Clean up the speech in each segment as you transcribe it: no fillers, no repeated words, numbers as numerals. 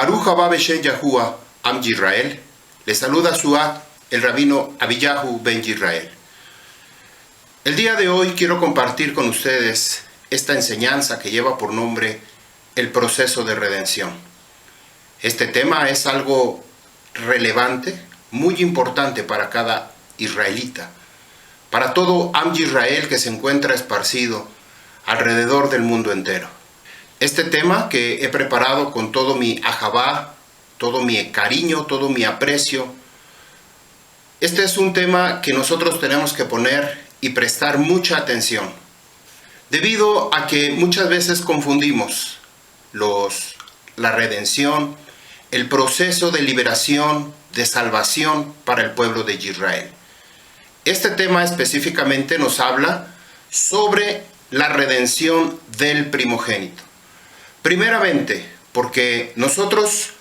Baruch haba Beshem Yahuwah, Am Yisrael. Le saluda su el rabino Abiyahu ben Yisrael. El día de hoy quiero compartir con ustedes esta enseñanza que lleva por nombre el proceso de redención. Este tema es algo relevante, muy importante para cada israelita, para todo Am Yisrael que se encuentra esparcido alrededor del mundo entero. Este tema que he preparado con todo mi ahabá, todo mi cariño, todo mi aprecio, este es un tema que nosotros tenemos que poner y prestar mucha atención, debido a que muchas veces confundimos la redención, el proceso de liberación, de salvación para el pueblo de Israel. Este tema específicamente nos habla sobre la redención del primogénito. Primeramente, porque nosotros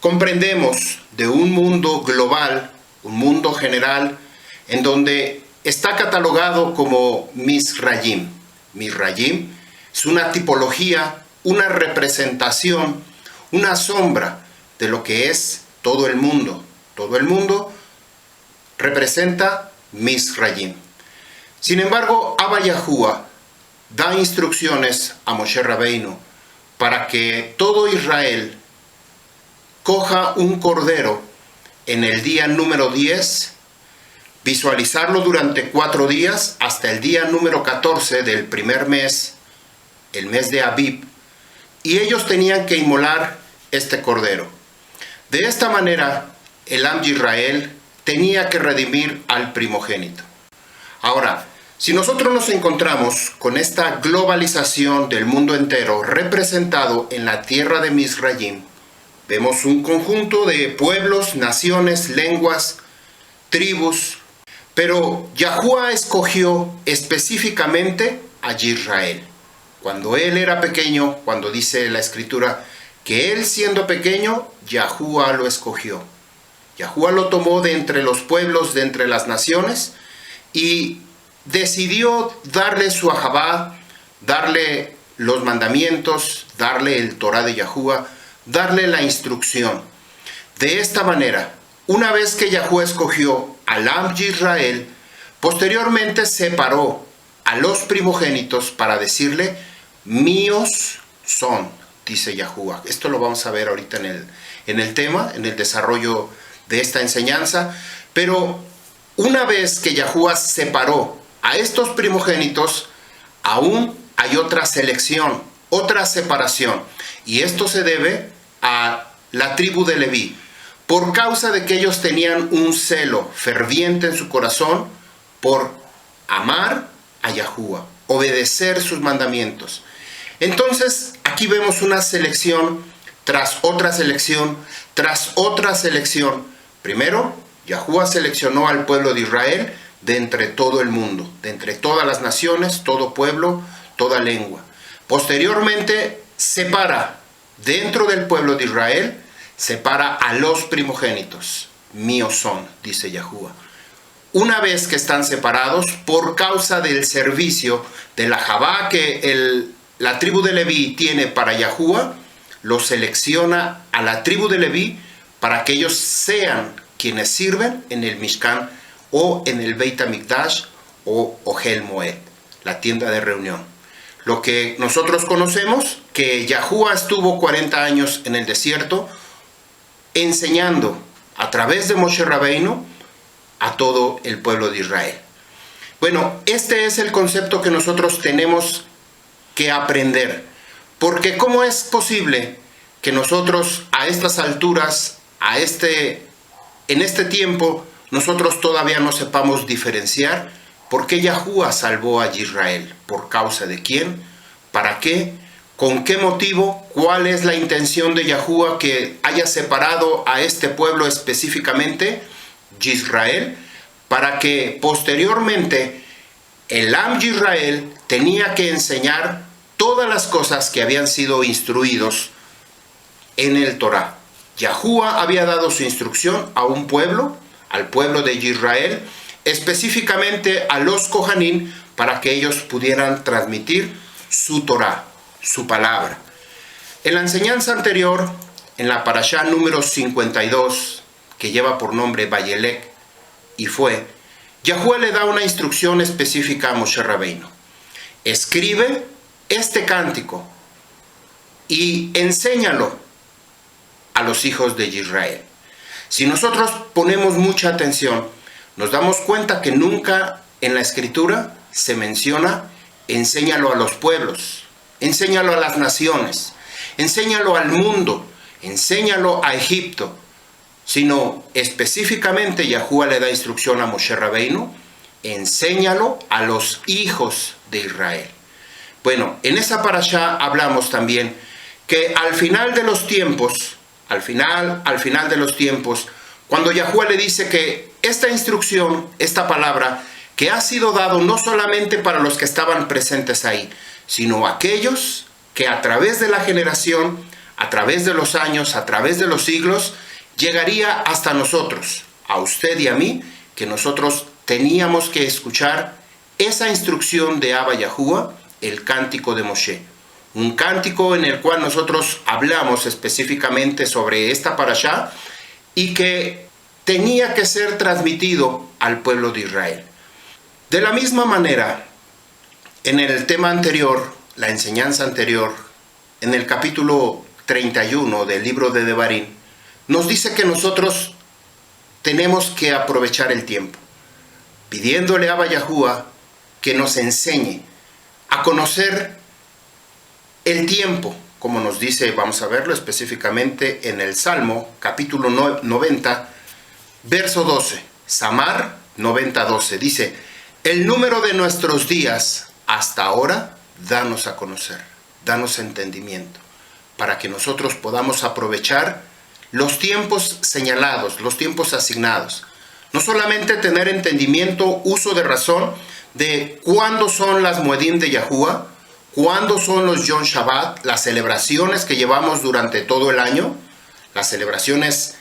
comprendemos de un mundo global, un mundo general, en donde está catalogado como Misrayim. Misrayim es una tipología, una representación, una sombra de lo que es todo el mundo. Todo el mundo representa Misrayim. Sin embargo, Abba Yahuwah da instrucciones a Moshe Rabbeinu para que todo Israel coja un cordero en el día número 10, visualizarlo durante 4 días hasta el día número 14 del primer mes, el mes de Abib, y ellos tenían que inmolar este cordero. De esta manera, el Am Yisrael tenía que redimir al primogénito. Ahora, si nosotros nos encontramos con esta globalización del mundo entero representado en la tierra de Misrayim, vemos un conjunto de pueblos, naciones, lenguas, tribus, pero Yahuwah escogió específicamente a Israel. Cuando él era pequeño, cuando dice la escritura que él siendo pequeño, Yahuwah lo escogió. Yahuwah lo tomó de entre los pueblos, de entre las naciones, y decidió darle su ahabá, darle los mandamientos, darle el Torah de Yahuwah, darle la instrucción. De esta manera, una vez que Yahuwah escogió al Am Yisrael, posteriormente separó a los primogénitos para decirle, míos son, dice Yahuwah. Esto lo vamos a ver ahorita en el tema, en el desarrollo de esta enseñanza. Pero una vez que Yahuwah separó a estos primogénitos, aún hay otra selección, otra separación. Y esto se debe a la tribu de Leví, por causa de que ellos tenían un celo ferviente en su corazón por amar a Yahuwah, obedecer sus mandamientos. Entonces, aquí vemos una selección tras otra selección, tras otra selección. Primero, Yahuwah seleccionó al pueblo de Israel de entre todo el mundo, de entre todas las naciones, todo pueblo, toda lengua. Posteriormente, separa dentro del pueblo de Israel, separa a los primogénitos. Míos son, dice Yahuwah. Una vez que están separados, por causa del servicio de la ahabá que la tribu de Leví tiene para Yahuwah, los selecciona a la tribu de Leví para que ellos sean quienes sirven en el Mishkan o en el Beit HaMikdash o Ohel Moed, la tienda de reunión. Lo que nosotros conocemos, que Yahuwah estuvo 40 años en el desierto enseñando a través de Moshe Rabbeinu a todo el pueblo de Israel. Bueno, este es el concepto que nosotros tenemos que aprender, porque ¿cómo es posible que nosotros a estas alturas, en este tiempo, nosotros todavía no sepamos diferenciar por qué Yahuwah salvó a Israel? ¿Por causa de quién? ¿Para qué? ¿Con qué motivo? ¿Cuál es la intención de Yahuwah que haya separado a este pueblo específicamente, Israel, para que posteriormente el Am Yisrael tenía que enseñar todas las cosas que habían sido instruidos en el Torah? Yahuwah había dado su instrucción a un pueblo, al pueblo de Israel, específicamente a los Kohanim, para que ellos pudieran transmitir su Torah, su palabra. En la enseñanza anterior en la parashá número 52, que lleva por nombre Vayelec, y fue, Yahuwah le da una instrucción específica a Moshe Rabbeinu. Escribe este cántico y enséñalo a los hijos de Israel. Si nosotros ponemos mucha atención, nos damos cuenta que nunca en la Escritura se menciona enséñalo a los pueblos, enséñalo a las naciones, enséñalo al mundo, enséñalo a Egipto, sino específicamente Yahuwah le da instrucción a Moshe Rabbeinu, enséñalo a los hijos de Israel. Bueno, en esa parashá hablamos también que al final de los tiempos, al final de los tiempos, cuando Yahuwah le dice que esta instrucción, esta palabra, que ha sido dado no solamente para los que estaban presentes ahí, sino aquellos que a través de la generación, a través de los años, a través de los siglos, llegaría hasta nosotros, a usted y a mí, que nosotros teníamos que escuchar esa instrucción de Abba Yahuwah, el cántico de Moshe. Un cántico en el cual nosotros hablamos específicamente sobre esta parashá y que tenía que ser transmitido al pueblo de Israel. De la misma manera, en el tema anterior, la enseñanza anterior, en el capítulo 31 del libro de Devarim, nos dice que nosotros tenemos que aprovechar el tiempo, pidiéndole a Abba Yahuwah que nos enseñe a conocer el tiempo, como nos dice, vamos a verlo específicamente en el Salmo, capítulo 90, verso 12, Samar 90:12, dice, el número de nuestros días hasta ahora, danos a conocer, danos entendimiento, para que nosotros podamos aprovechar los tiempos señalados, los tiempos asignados. No solamente tener entendimiento, uso de razón de cuándo son las Moedim de Yahuwah, cuándo son los Yom Shabbat, las celebraciones que llevamos durante todo el año, las celebraciones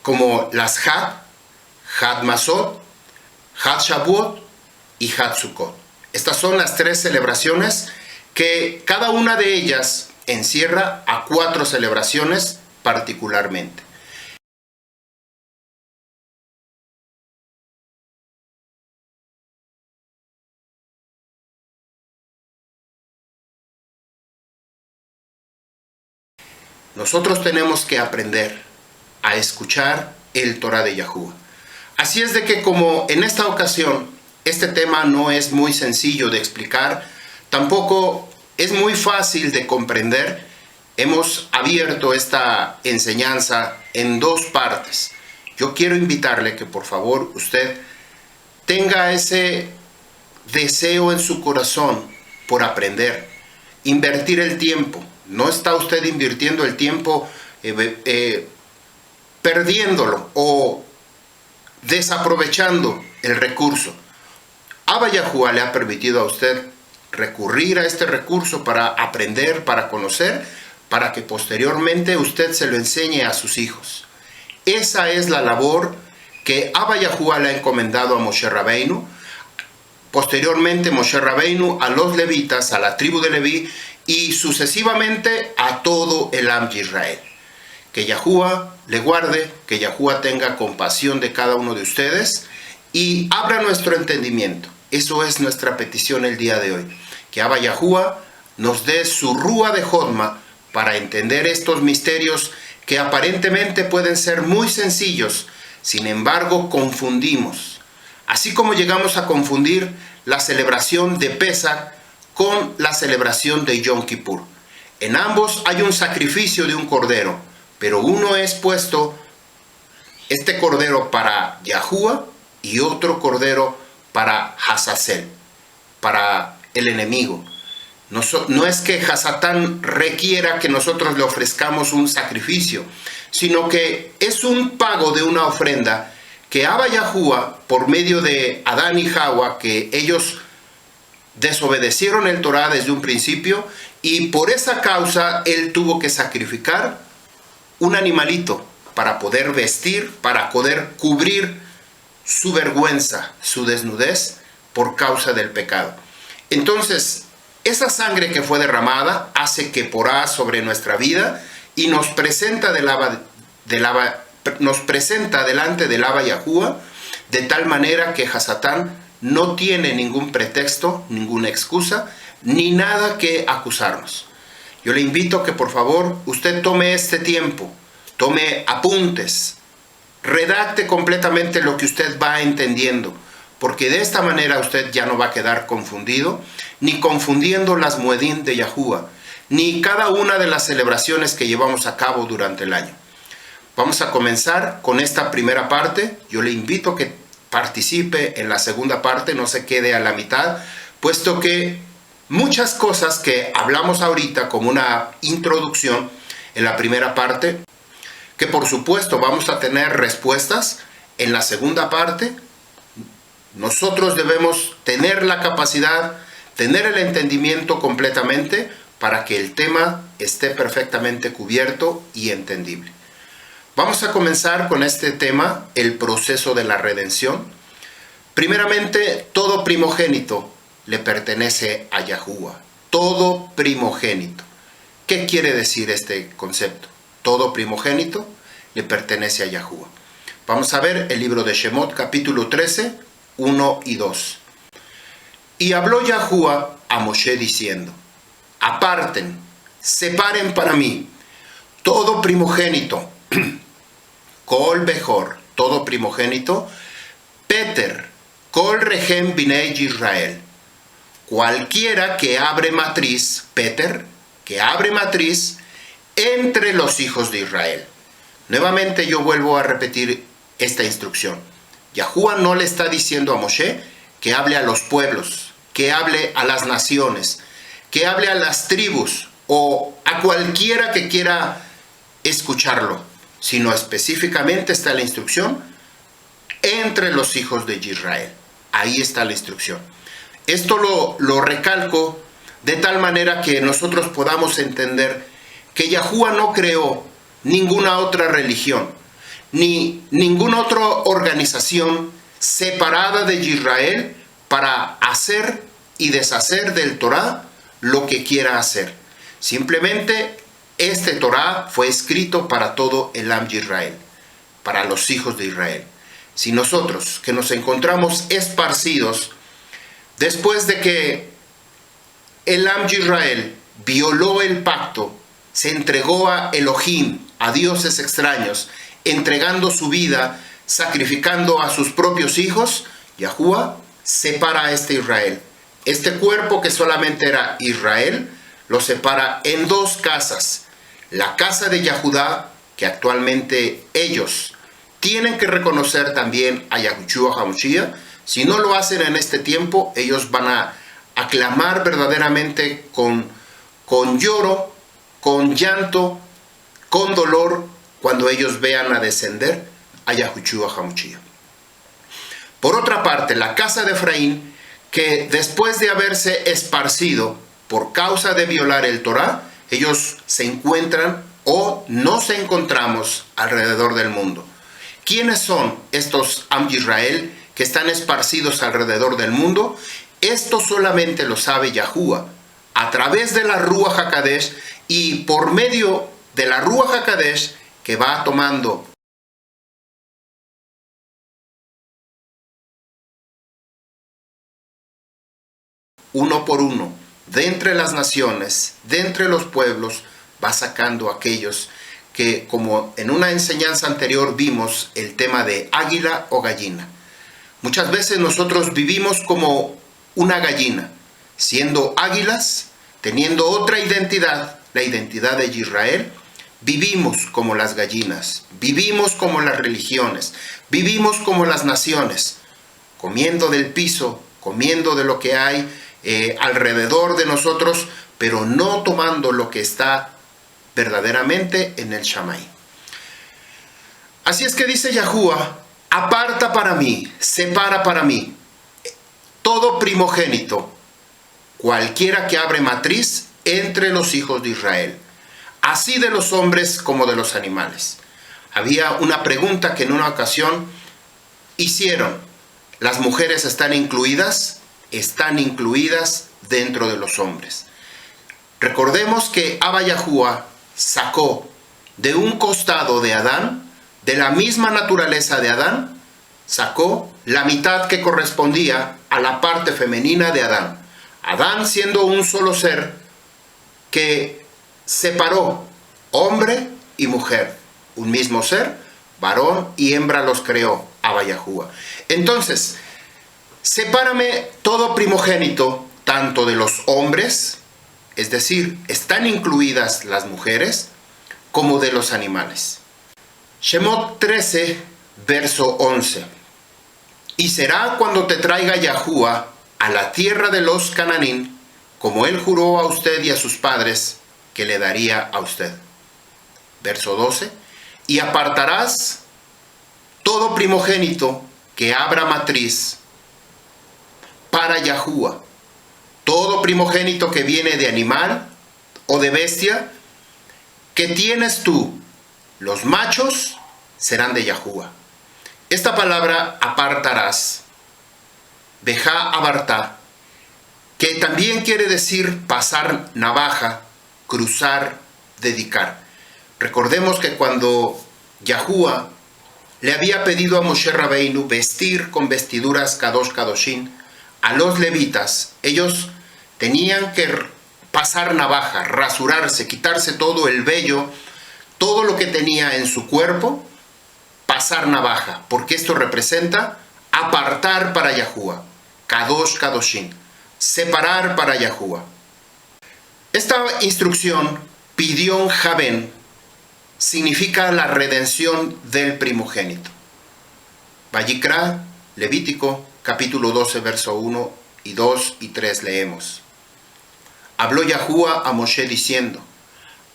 como las Had Masot, Had Shavuot y Had Sukkot. Estas son las tres celebraciones que cada una de ellas encierra a 4 celebraciones particularmente. Nosotros tenemos que aprender a escuchar el Torah de Yahuwah. Así es de que como en esta ocasión este tema no es muy sencillo de explicar, tampoco es muy fácil de comprender, hemos abierto esta enseñanza en 2 partes. Yo quiero invitarle que por favor usted tenga ese deseo en su corazón por aprender, invertir el tiempo. No está usted invirtiendo el tiempo perdiéndolo o desaprovechando el recurso. Abba Yahuwah le ha permitido a usted recurrir a este recurso para aprender, para conocer, para que posteriormente usted se lo enseñe a sus hijos. Esa es la labor que Abba Yahuwah le ha encomendado a Moshe Rabbeinu. Posteriormente Moshe Rabbeinu a los levitas, a la tribu de Leví y sucesivamente a todo el Am de Israel. Que Yahuwah le guarde, que Yahuwah tenga compasión de cada uno de ustedes y abra nuestro entendimiento. Eso es nuestra petición el día de hoy. Que Abba Yahuwah nos dé su rúa de Jodma para entender estos misterios que aparentemente pueden ser muy sencillos, sin embargo confundimos. Así como llegamos a confundir la celebración de Pesach con la celebración de Yom Kippur. En ambos hay un sacrificio de un cordero, pero uno es puesto, este cordero para Yahuwah y otro cordero para Hazazel, para el enemigo. No es que Hasatán requiera que nosotros le ofrezcamos un sacrificio, sino que es un pago de una ofrenda que Abba Yahuwah, por medio de Adán y Hawa, que ellos desobedecieron el Torah desde un principio, y por esa causa él tuvo que sacrificar un animalito para poder vestir, para poder cubrir su vergüenza, su desnudez por causa del pecado. Entonces, esa sangre que fue derramada hace que porá sobre nuestra vida y nos presenta delante del Abba Yahuwah, de tal manera que Hasatán no tiene ningún pretexto, ninguna excusa, ni nada que acusarnos. Yo le invito a que por favor usted tome este tiempo, tome apuntes, redacte completamente lo que usted va entendiendo, porque de esta manera usted ya no va a quedar confundido, ni confundiendo las muedín de Yahuwah, ni cada una de las celebraciones que llevamos a cabo durante el año. Vamos a comenzar con esta primera parte. Yo le invito a que participe en la segunda parte, no se quede a la mitad, puesto que muchas cosas que hablamos ahorita como una introducción en la primera parte, que por supuesto vamos a tener respuestas en la segunda parte, nosotros debemos tener la capacidad, tener el entendimiento completamente para que el tema esté perfectamente cubierto y entendible. Vamos a comenzar con este tema, el proceso de la redención. Primeramente, todo primogénito le pertenece a Yahuwah. Todo primogénito. ¿Qué quiere decir este concepto? Todo primogénito le pertenece a Yahuwah. Vamos a ver el libro de Shemot, capítulo 13, 1 y 2. Y habló Yahuwah a Moshe diciendo: aparten, separen para mí todo primogénito, Kol Bejor, todo primogénito, Peter, Kol Rehem Binei Israel, cualquiera que abre matriz, Peter, que abre matriz entre los hijos de Israel. Nuevamente yo vuelvo a repetir esta instrucción. Yahuwah no le está diciendo a Moshe que hable a los pueblos, que hable a las naciones, que hable a las tribus o a cualquiera que quiera escucharlo, sino específicamente está la instrucción entre los hijos de Israel. Ahí está la instrucción. Esto lo recalco de tal manera que nosotros podamos entender que Yahuwah no creó ninguna otra religión, ni ninguna otra organización separada de Israel para hacer y deshacer del Torah lo que quiera hacer. Simplemente este Torah fue escrito para todo el Am Yisrael, para los hijos de Israel. Si nosotros, que nos encontramos esparcidos, después de que el Am Yisrael violó el pacto, se entregó a Elohim, a dioses extraños, entregando su vida, sacrificando a sus propios hijos, Yahuwah separa a este Israel. Este cuerpo que solamente era Israel, lo separa en dos casas. La casa de Yahudá, que actualmente ellos tienen que reconocer también a Yahushua HaMashiach. Si no lo hacen en este tiempo, ellos van a aclamar verdaderamente con lloro, con llanto, con dolor, cuando ellos vean a descender a Yahushua HaMashiach. Por otra parte, la casa de Efraín, que después de haberse esparcido por causa de violar el Torah, ellos se encuentran o nos encontramos alrededor del mundo. ¿Quiénes son estos Am Yisrael que están esparcidos alrededor del mundo? Esto solamente lo sabe Yahuwah a través de la Ruach HaKadosh y por medio de la Ruach HaKadosh que va tomando uno por uno, de entre las naciones, de entre los pueblos, va sacando a aquellos que, como en una enseñanza anterior vimos el tema de águila o gallina. Muchas veces nosotros vivimos como una gallina, siendo águilas, teniendo otra identidad, la identidad de Israel. Vivimos como las gallinas, vivimos como las religiones, vivimos como las naciones, comiendo del piso, comiendo de lo que hay alrededor de nosotros, pero no tomando lo que está verdaderamente en el Shamay. Así es que dice Yahuwah: aparta para mí, separa para mí todo primogénito, cualquiera que abre matriz entre los hijos de Israel, así de los hombres como de los animales. Había una pregunta que en una ocasión hicieron: ¿las mujeres están incluidas? Están incluidas dentro de los hombres. Recordemos que Abba Yahuwah sacó de un costado de Adán, de la misma naturaleza de Adán, sacó la mitad que correspondía a la parte femenina de Adán. Adán siendo un solo ser que separó hombre y mujer, un mismo ser, varón y hembra los creó, Abba Yahuwah. Entonces, sepárame todo primogénito, tanto de los hombres, es decir, están incluidas las mujeres, como de los animales. Shemot 13, verso 11. Y será cuando te traiga Yahuwah a la tierra de los Cananín, como él juró a usted y a sus padres, que le daría a usted. Verso 12. Y apartarás todo primogénito que abra matriz para Yahuwah. Todo primogénito que viene de animal o de bestia que tienes tú, los machos serán de Yahuwah. Esta palabra apartarás, bejá abartá, que también quiere decir pasar navaja, cruzar, dedicar. Recordemos que cuando Yahuwah le había pedido a Moshe Rabbeinu vestir con vestiduras Kadosh Kadoshin a los levitas, ellos tenían que pasar navaja, rasurarse, quitarse todo el vello, todo lo que tenía en su cuerpo, pasar navaja, porque esto representa apartar para Yahuwah, Kadosh Kadoshin, separar para Yahuwah. Esta instrucción, Pidión Javen, significa la redención del primogénito. Vayikra, Levítico, capítulo 12, verso 1 y 2 y 3 leemos. Habló Yahuwah a Moshe diciendo,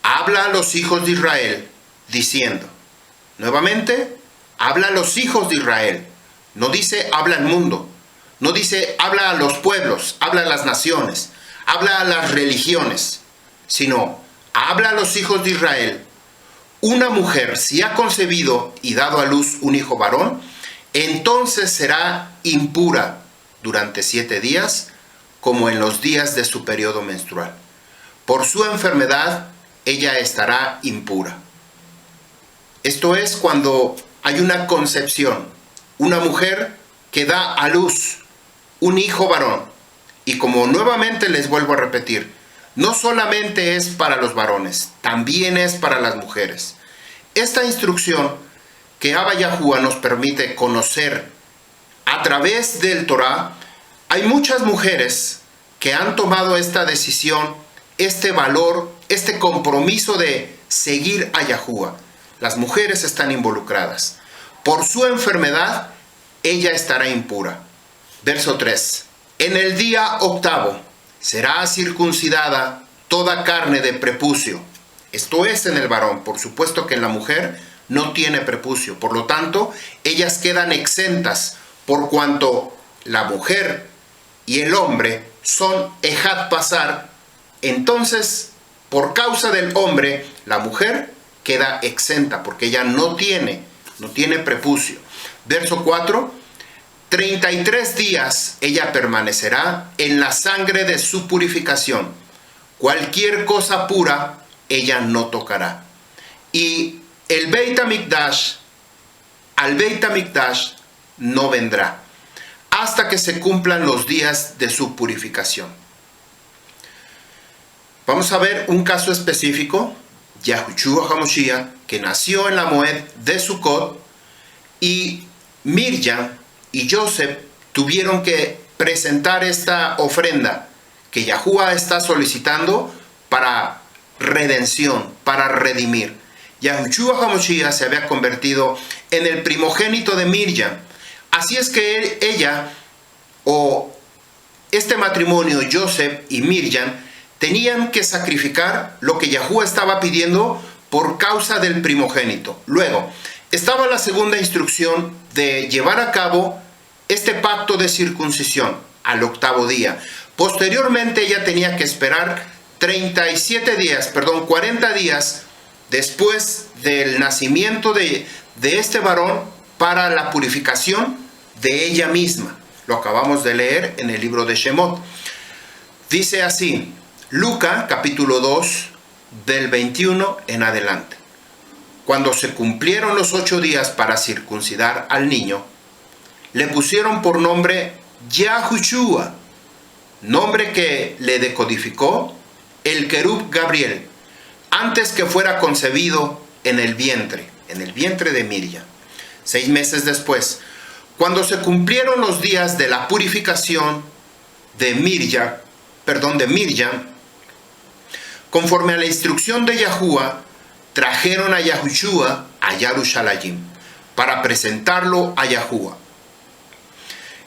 habla a los hijos de Israel, diciendo, nuevamente, habla a los hijos de Israel, no dice habla al mundo, no dice habla a los pueblos, habla a las naciones, habla a las religiones, sino habla a los hijos de Israel. Una mujer, si ha concebido y dado a luz un hijo varón, entonces será impura durante 7 días, como en los días de su periodo menstrual. Por su enfermedad, ella estará impura. Esto es cuando hay una concepción, una mujer que da a luz un hijo varón. Y como nuevamente les vuelvo a repetir, no solamente es para los varones, también es para las mujeres. Esta instrucción que Abba Yahuwah nos permite conocer a través del Torah, hay muchas mujeres que han tomado esta decisión, este valor, este compromiso de seguir a Yahuwah. Las mujeres están involucradas. Por su enfermedad, ella estará impura. Verso 3. En el día 8 será circuncidada toda carne de prepucio. Esto es en el varón, por supuesto que en la mujer no tiene prepucio. Por lo tanto, ellas quedan exentas por cuanto la mujer y el hombre son ejat pasar. Entonces, por causa del hombre, la mujer queda exenta porque ella no tiene prepucio. Verso 4. 33 días ella permanecerá en la sangre de su purificación. Cualquier cosa pura ella no tocará. Y el Beit HaMikdash, al Beit HaMikdash no vendrá hasta que se cumplan los días de su purificación. Vamos a ver un caso específico. Yahushua HaMoshiach, que nació en la Moed de Sukkot, y Miriam y Joseph tuvieron que presentar esta ofrenda que Yahuwah está solicitando para redención, para redimir. Yahushua HaMoshiach se había convertido en el primogénito de Miriam. Así es que ella, o este matrimonio, Joseph y Miriam, tenían que sacrificar lo que Yahuwah estaba pidiendo por causa del primogénito. Luego, estaba la segunda instrucción de llevar a cabo este pacto de circuncisión al 8º día. Posteriormente ella tenía que esperar 40 días después del nacimiento de este varón para la purificación de ella misma. Lo acabamos de leer en el libro de Shemot. Dice así, Lucas capítulo 2 del 21 en adelante. cuando se cumplieron los 8 días para circuncidar al niño, le pusieron por nombre Yahushua, nombre que le decodificó el querub Gabriel, antes que fuera concebido en el vientre de Miriam. 6 meses después, cuando se cumplieron los días de la purificación de Miriam, conforme a la instrucción de Yahuwah, trajeron a Yahushua a Yarushalayim para presentarlo a Yahuwah.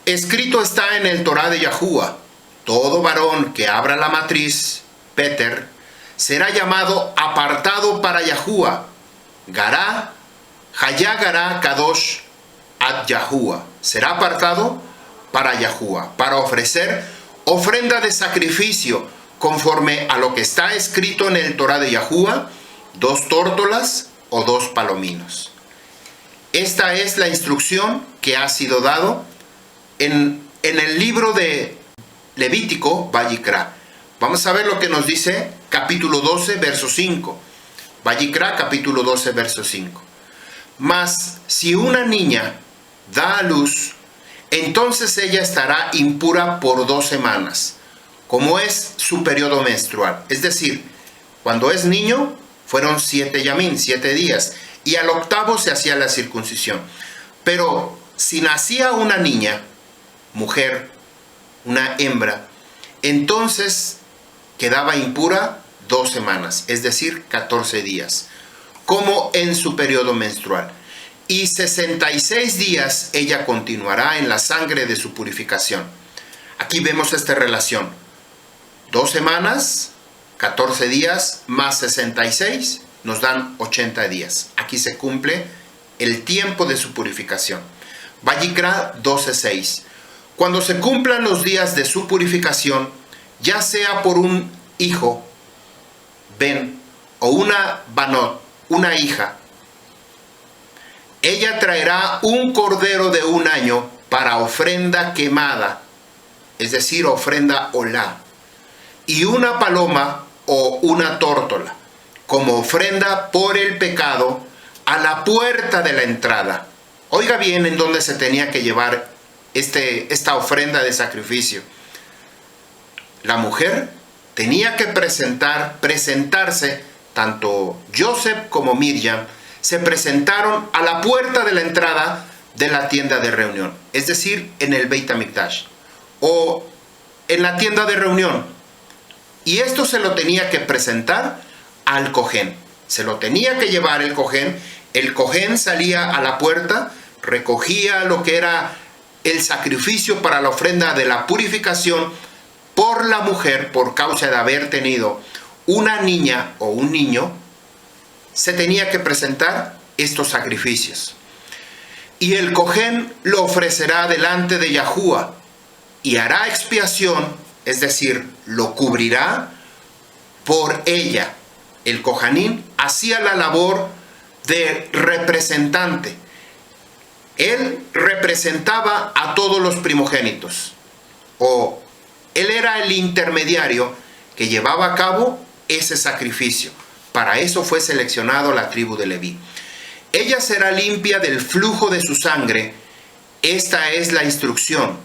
Escrito está en el Torá de Yahuwah: todo varón que abra la matriz, Peter, será llamado apartado para Yahuwah, Gará, Hayá Gará Kadosh ad Yahuwah. Será apartado para Yahuwah, para ofrecer ofrenda de sacrificio, conforme a lo que está escrito en el Torá de Yahuwah: 2 tórtolas o 2 palominos. Esta es la instrucción que ha sido dado en el libro de Levítico, Vayikra. Vamos a ver lo que nos dice capítulo 12, verso 5. Vayikra, capítulo 12, verso 5. Mas si una niña da a luz, entonces ella estará impura por 2 semanas, como es su periodo menstrual. Es decir, cuando es niño, fueron 7 yamín, 7 días, y al 8º se hacía la circuncisión. Pero si nacía una niña, mujer, una hembra, entonces quedaba impura 2 semanas, es decir, 14 días, como en su periodo menstrual. Y 66 días ella continuará en la sangre de su purificación. Aquí vemos esta relación: 2 semanas, 14 días, más 66, nos dan 80 días. Aquí se cumple el tiempo de su purificación. Vayikra 12:6. Cuando se cumplan los días de su purificación, ya sea por un hijo, ben, o una banot, una hija, ella traerá un cordero de 1 año para ofrenda quemada, es decir, ofrenda olá, y una paloma o una tórtola, como ofrenda por el pecado, a la puerta de la entrada. Oiga bien en dónde se tenía que llevar esta ofrenda de sacrificio. La mujer tenía que presentarse, tanto Joseph como Miriam, se presentaron a la puerta de la entrada de la tienda de reunión, es decir, en el Beit HaMikdash, o en la tienda de reunión. Y esto se lo tenía que presentar al Cohen. Se lo tenía que llevar el Cohen. El Cohen salía a la puerta, recogía lo que era el sacrificio para la ofrenda de la purificación por la mujer, por causa de haber tenido una niña o un niño. Se tenía que presentar estos sacrificios. Y el Cohen lo ofrecerá delante de Yahuwah y hará expiación, es decir, lo cubrirá por ella. El Cohanim hacía la labor de representante. Él representaba a todos los primogénitos, o él era el intermediario que llevaba a cabo ese sacrificio. Para eso fue seleccionado la tribu de Leví. Ella será limpia del flujo de su sangre. Esta es la instrucción.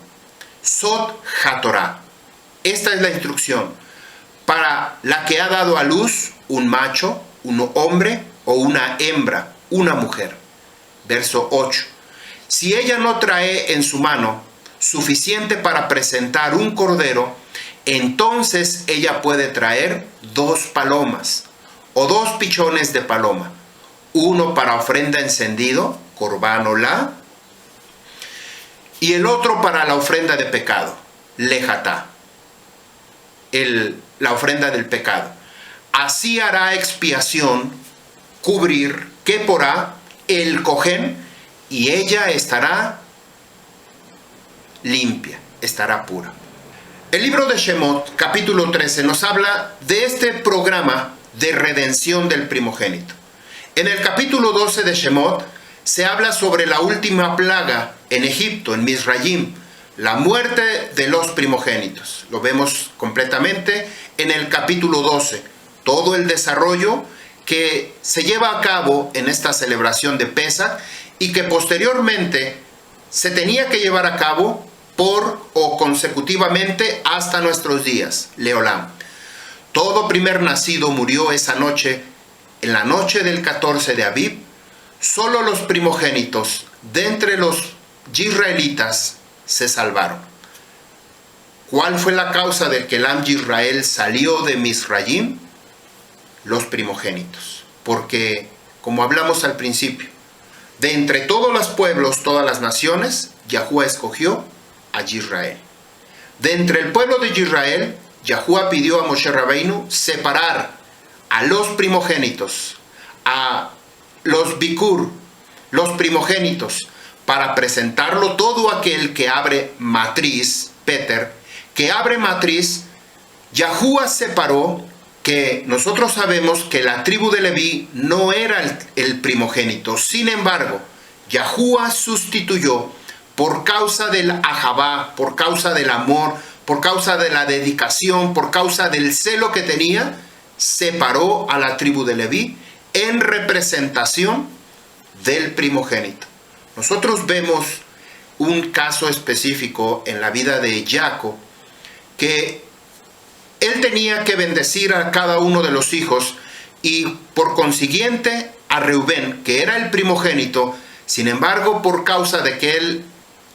Sot HaTorah. Esta es la instrucción para la que ha dado a luz un macho, un hombre o una hembra, una mujer. Verso 8. Si ella no trae en su mano suficiente para presentar un cordero, entonces ella puede traer 2 palomas o 2 pichones de paloma, uno para ofrenda encendido, Korban Olá, y el otro para la ofrenda de pecado, Lejatá, la ofrenda del pecado. Así hará expiación, cubrir, Keporá, el Cohen, y ella estará limpia, estará pura. El libro de Shemot, capítulo 13, nos habla de este programa de redención del primogénito. En el capítulo 12 de Shemot se habla sobre la última plaga en Egipto, en Misrayim, la muerte de los primogénitos. Lo vemos completamente en el capítulo 12, todo el desarrollo que se lleva a cabo en esta celebración de Pesaj y que posteriormente se tenía que llevar a cabo por o consecutivamente hasta nuestros días, Leolam. Todo primer nacido murió esa noche, en la noche del 14 de Abib. Solo los primogénitos de entre los israelitas se salvaron. ¿Cuál fue la causa de que el Am Yisrael salió de Misraim? Los primogénitos. Porque, como hablamos al principio, de entre todos los pueblos, todas las naciones, Yahuwah escogió a Yisrael. De entre el pueblo de Yisrael, Yahuwah pidió a Moshe Rabbeinu separar a los primogénitos, a los bikur, los primogénitos, para presentarlo todo aquel que abre matriz, Peter, que abre matriz. Yahuwah separó, que nosotros sabemos que la tribu de Leví no era el primogénito. Sin embargo, Yahuwah sustituyó por causa del ahabá, por causa del amor, por causa de la dedicación, por causa del celo que tenía, separó a la tribu de Leví en representación del primogénito. Nosotros vemos un caso específico en la vida de Jacob, que él tenía que bendecir a cada uno de los hijos y por consiguiente a Reubén, que era el primogénito. Sin embargo, por causa de que él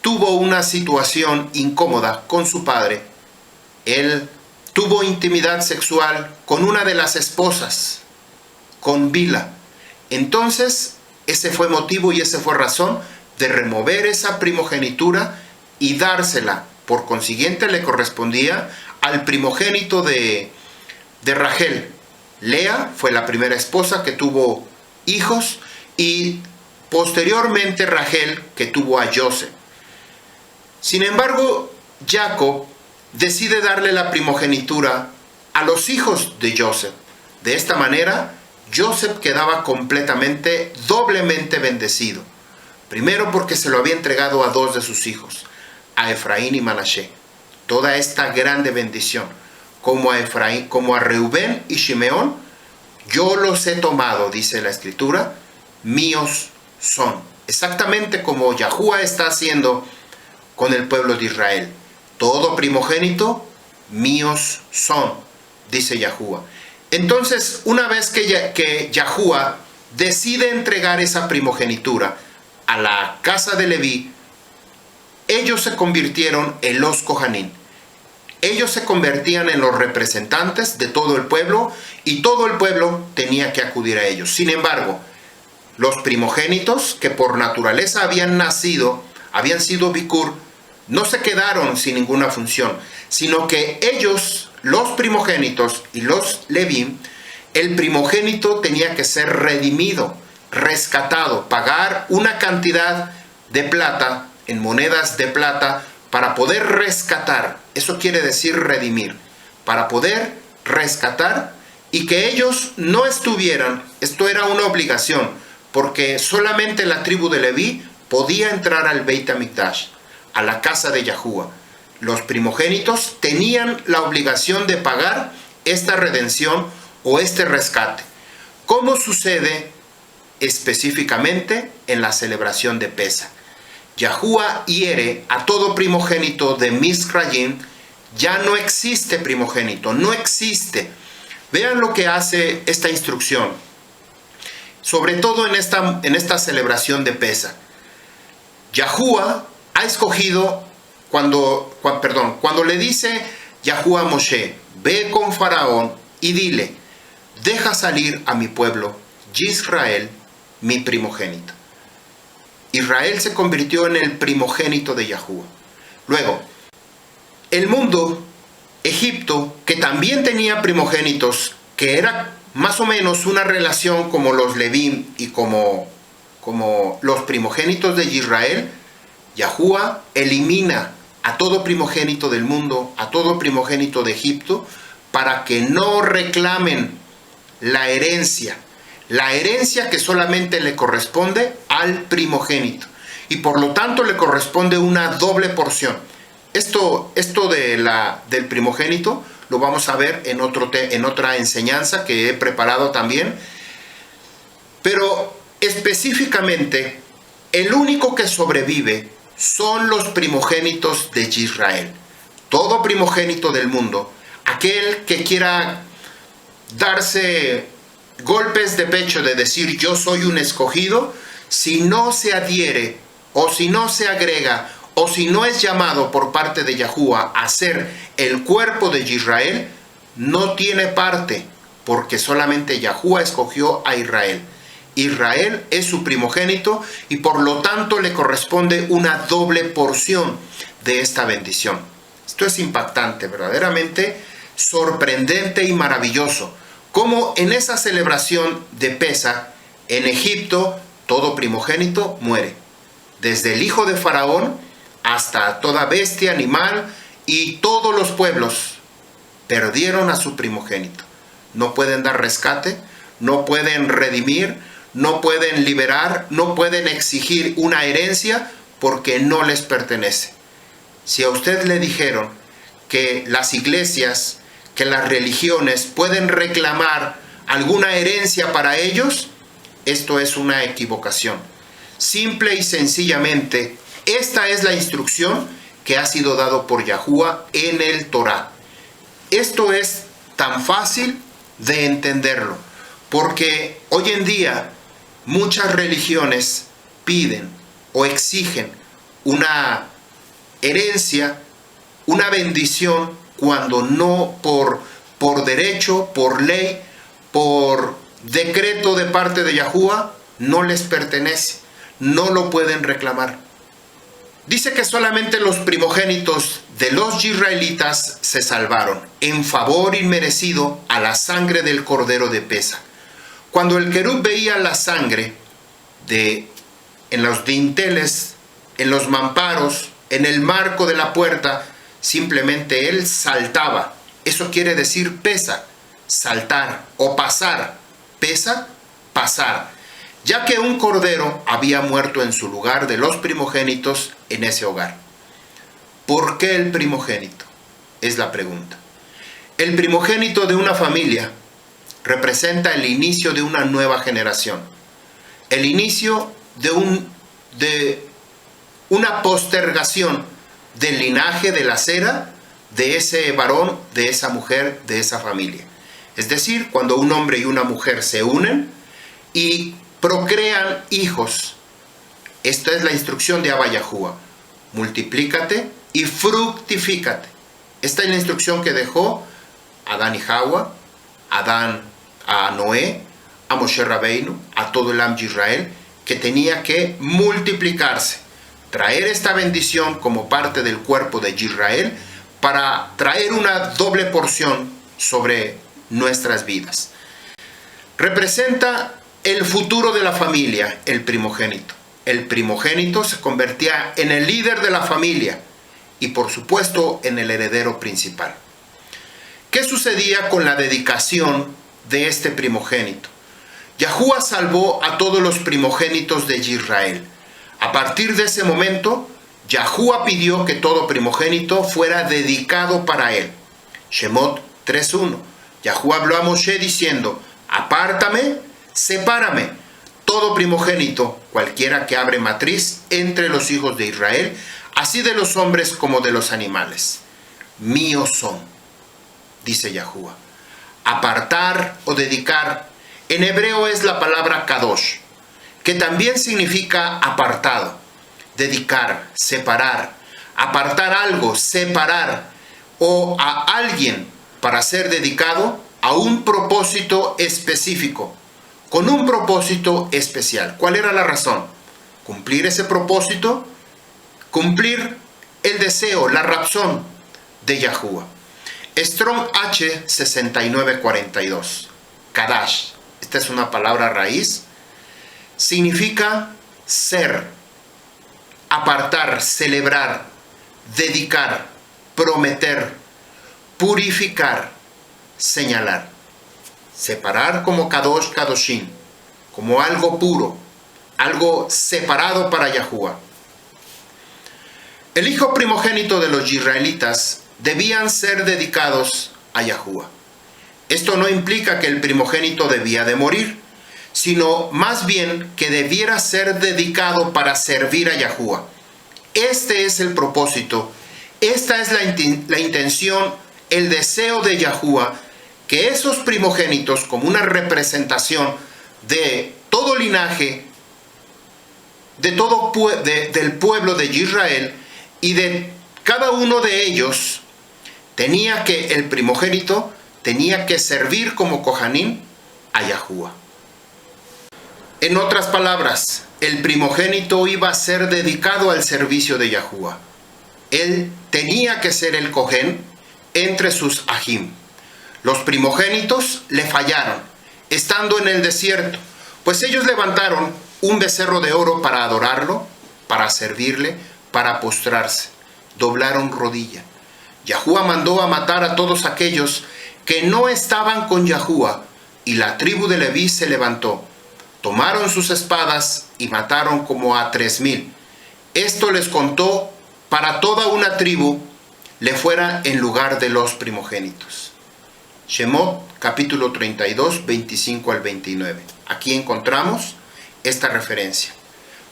tuvo una situación incómoda con su padre, él tuvo intimidad sexual con una de las esposas, con Bila. Entonces, ese fue motivo y esa fue razón de remover esa primogenitura y dársela. Por consiguiente, le correspondía al primogénito de Rachel. Lea fue la primera esposa que tuvo hijos y posteriormente Rachel, que tuvo a Joseph. Sin embargo, Jacob decide darle la primogenitura a los hijos de Joseph. De esta manera, Joseph quedaba completamente, doblemente bendecido. Primero porque se lo había entregado a dos de sus hijos, a Efraín y Manashe. Toda esta grande bendición, como a Efraín, como a Reubén y Shimeón, yo los he tomado, dice la Escritura, míos son. Exactamente como Yahuwah está haciendo con el pueblo de Israel. Todo primogénito, míos son, dice Yahuwah. Entonces, una vez que Yahuwah decide entregar esa primogenitura a la casa de Leví, ellos se convirtieron en los Kohanim. Ellos se convertían en los representantes de todo el pueblo y todo el pueblo tenía que acudir a ellos. Sin embargo, los primogénitos que por naturaleza habían sido bikur, no se quedaron sin ninguna función, sino que ellos, los primogénitos y los Leví, el primogénito tenía que ser redimido, rescatado, pagar una cantidad de plata, en monedas de plata, para poder rescatar. Eso quiere decir redimir, para poder rescatar y que ellos no estuvieran. Esto era una obligación, porque solamente la tribu de Leví podía entrar al Beit HaMikdash, a la casa de Yahuwah. Los primogénitos tenían la obligación de pagar esta redención o este rescate. ¿Cómo sucede específicamente en la celebración de Pesaj? Yahuwah hiere a todo primogénito de Misraim. Ya no existe primogénito, no existe. Vean lo que hace esta instrucción, sobre todo en esta celebración de Pesaj. Yahuwah ha escogido, cuando le dice Yahuwah a Moshe, ve con Faraón y dile, deja salir a mi pueblo, Israel, mi primogénito. Israel se convirtió en el primogénito de Yahuwah. Luego, el mundo, Egipto, que también tenía primogénitos, que era más o menos una relación como los Leví y como los primogénitos de Israel, Yahuwah elimina a todo primogénito del mundo, a todo primogénito de Egipto, para que no reclamen la herencia que solamente le corresponde al primogénito, y por lo tanto le corresponde una doble porción. Esto del primogénito lo vamos a ver en otra enseñanza que he preparado también, Pero específicamente, el único que sobrevive son los primogénitos de Israel. Todo primogénito del mundo, aquel que quiera darse golpes de pecho de decir yo soy un escogido, si no se adhiere o si no se agrega o si no es llamado por parte de Yahuwah a ser el cuerpo de Israel, no tiene parte, porque solamente Yahuwah escogió a Israel. Israel es su primogénito y por lo tanto le corresponde una doble porción de esta bendición. Esto es impactante, verdaderamente sorprendente y maravilloso. Como en esa celebración de Pesaj, en Egipto, todo primogénito muere. Desde el hijo de Faraón hasta toda bestia, animal y todos los pueblos perdieron a su primogénito. No pueden dar rescate, no pueden redimir, no pueden liberar, no pueden exigir una herencia porque no les pertenece. Si a usted le dijeron que las iglesias, que las religiones pueden reclamar alguna herencia para ellos, esto es una equivocación. Simple y sencillamente, esta es la instrucción que ha sido dado por Yahuwah en el Torá. Esto es tan fácil de entenderlo, porque hoy en día muchas religiones piden o exigen una herencia, una bendición, cuando no por derecho, por ley, por decreto de parte de Yahuwah, no les pertenece, no lo pueden reclamar. Dice que solamente los primogénitos de los israelitas se salvaron en favor inmerecido a la sangre del cordero de Pesaj. Cuando el querub veía la sangre en los dinteles, en los mamparos, en el marco de la puerta, simplemente él saltaba. Eso quiere decir Pesaj, saltar o pasar. Pesaj, pasar. Ya que un cordero había muerto en su lugar de los primogénitos en ese hogar. ¿Por qué el primogénito? Es la pregunta. El primogénito de una familia representa el inicio de una nueva generación. El inicio de una postergación del linaje, de la cera, de ese varón, de esa mujer, de esa familia. Es decir, cuando un hombre y una mujer se unen y procrean hijos. Esta es la instrucción de Abba Yahuwah. Multiplícate y fructifícate. Esta es la instrucción que dejó Adán y Jawá, a Noé, a Moshe Rabbeinu, a todo el Am Yisrael, que tenía que multiplicarse, traer esta bendición como parte del cuerpo de Israel para traer una doble porción sobre nuestras vidas. Representa el futuro de la familia, el primogénito. El primogénito se convertía en el líder de la familia y por supuesto en el heredero principal. ¿Qué sucedía con la dedicación de este primogénito? Yahuwah salvó a todos los primogénitos de Israel. A partir de ese momento, Yahuwah pidió que todo primogénito fuera dedicado para él. Shemot 3:1. Yahuwah habló a Moshe diciendo: apártame, sepárame todo primogénito, cualquiera que abre matriz entre los hijos de Israel, así de los hombres como de los animales. Míos son, dice Yahuwah. Apartar o dedicar, en hebreo es la palabra kadosh, que también significa apartado, dedicar, separar, apartar algo, separar, o a alguien para ser dedicado a un propósito específico, con un propósito especial. ¿Cuál era la razón? Cumplir ese propósito, cumplir el deseo, la razón de Yahuwah. Strong H 6942, Kadash, esta es una palabra raíz, significa ser, apartar, celebrar, dedicar, prometer, purificar, señalar. Separar como Kadosh Kadoshin, como algo puro, algo separado para Yahuwah. El hijo primogénito de los israelitas debían ser dedicados a Yahuwah. Esto no implica que el primogénito debía de morir, sino más bien que debiera ser dedicado para servir a Yahuwah. Este es el propósito, esta es la intención, el deseo de Yahuwah, que esos primogénitos, como una representación de todo linaje, del pueblo de Israel, y de cada uno de ellos, el primogénito tenía que servir como Kohanim a Yahuwah. En otras palabras, el primogénito iba a ser dedicado al servicio de Yahuwah. Él tenía que ser el Kohén entre sus ajim. Los primogénitos le fallaron, estando en el desierto, pues ellos levantaron un becerro de oro para adorarlo, para servirle, para postrarse. Doblaron rodilla. Yahuwah mandó a matar a todos aquellos que no estaban con Yahuwah, y la tribu de Leví se levantó. Tomaron sus espadas y mataron como a 3,000. Esto les contó para toda una tribu le fuera en lugar de los primogénitos. Shemot, capítulo 32, 25 al 29. Aquí encontramos esta referencia.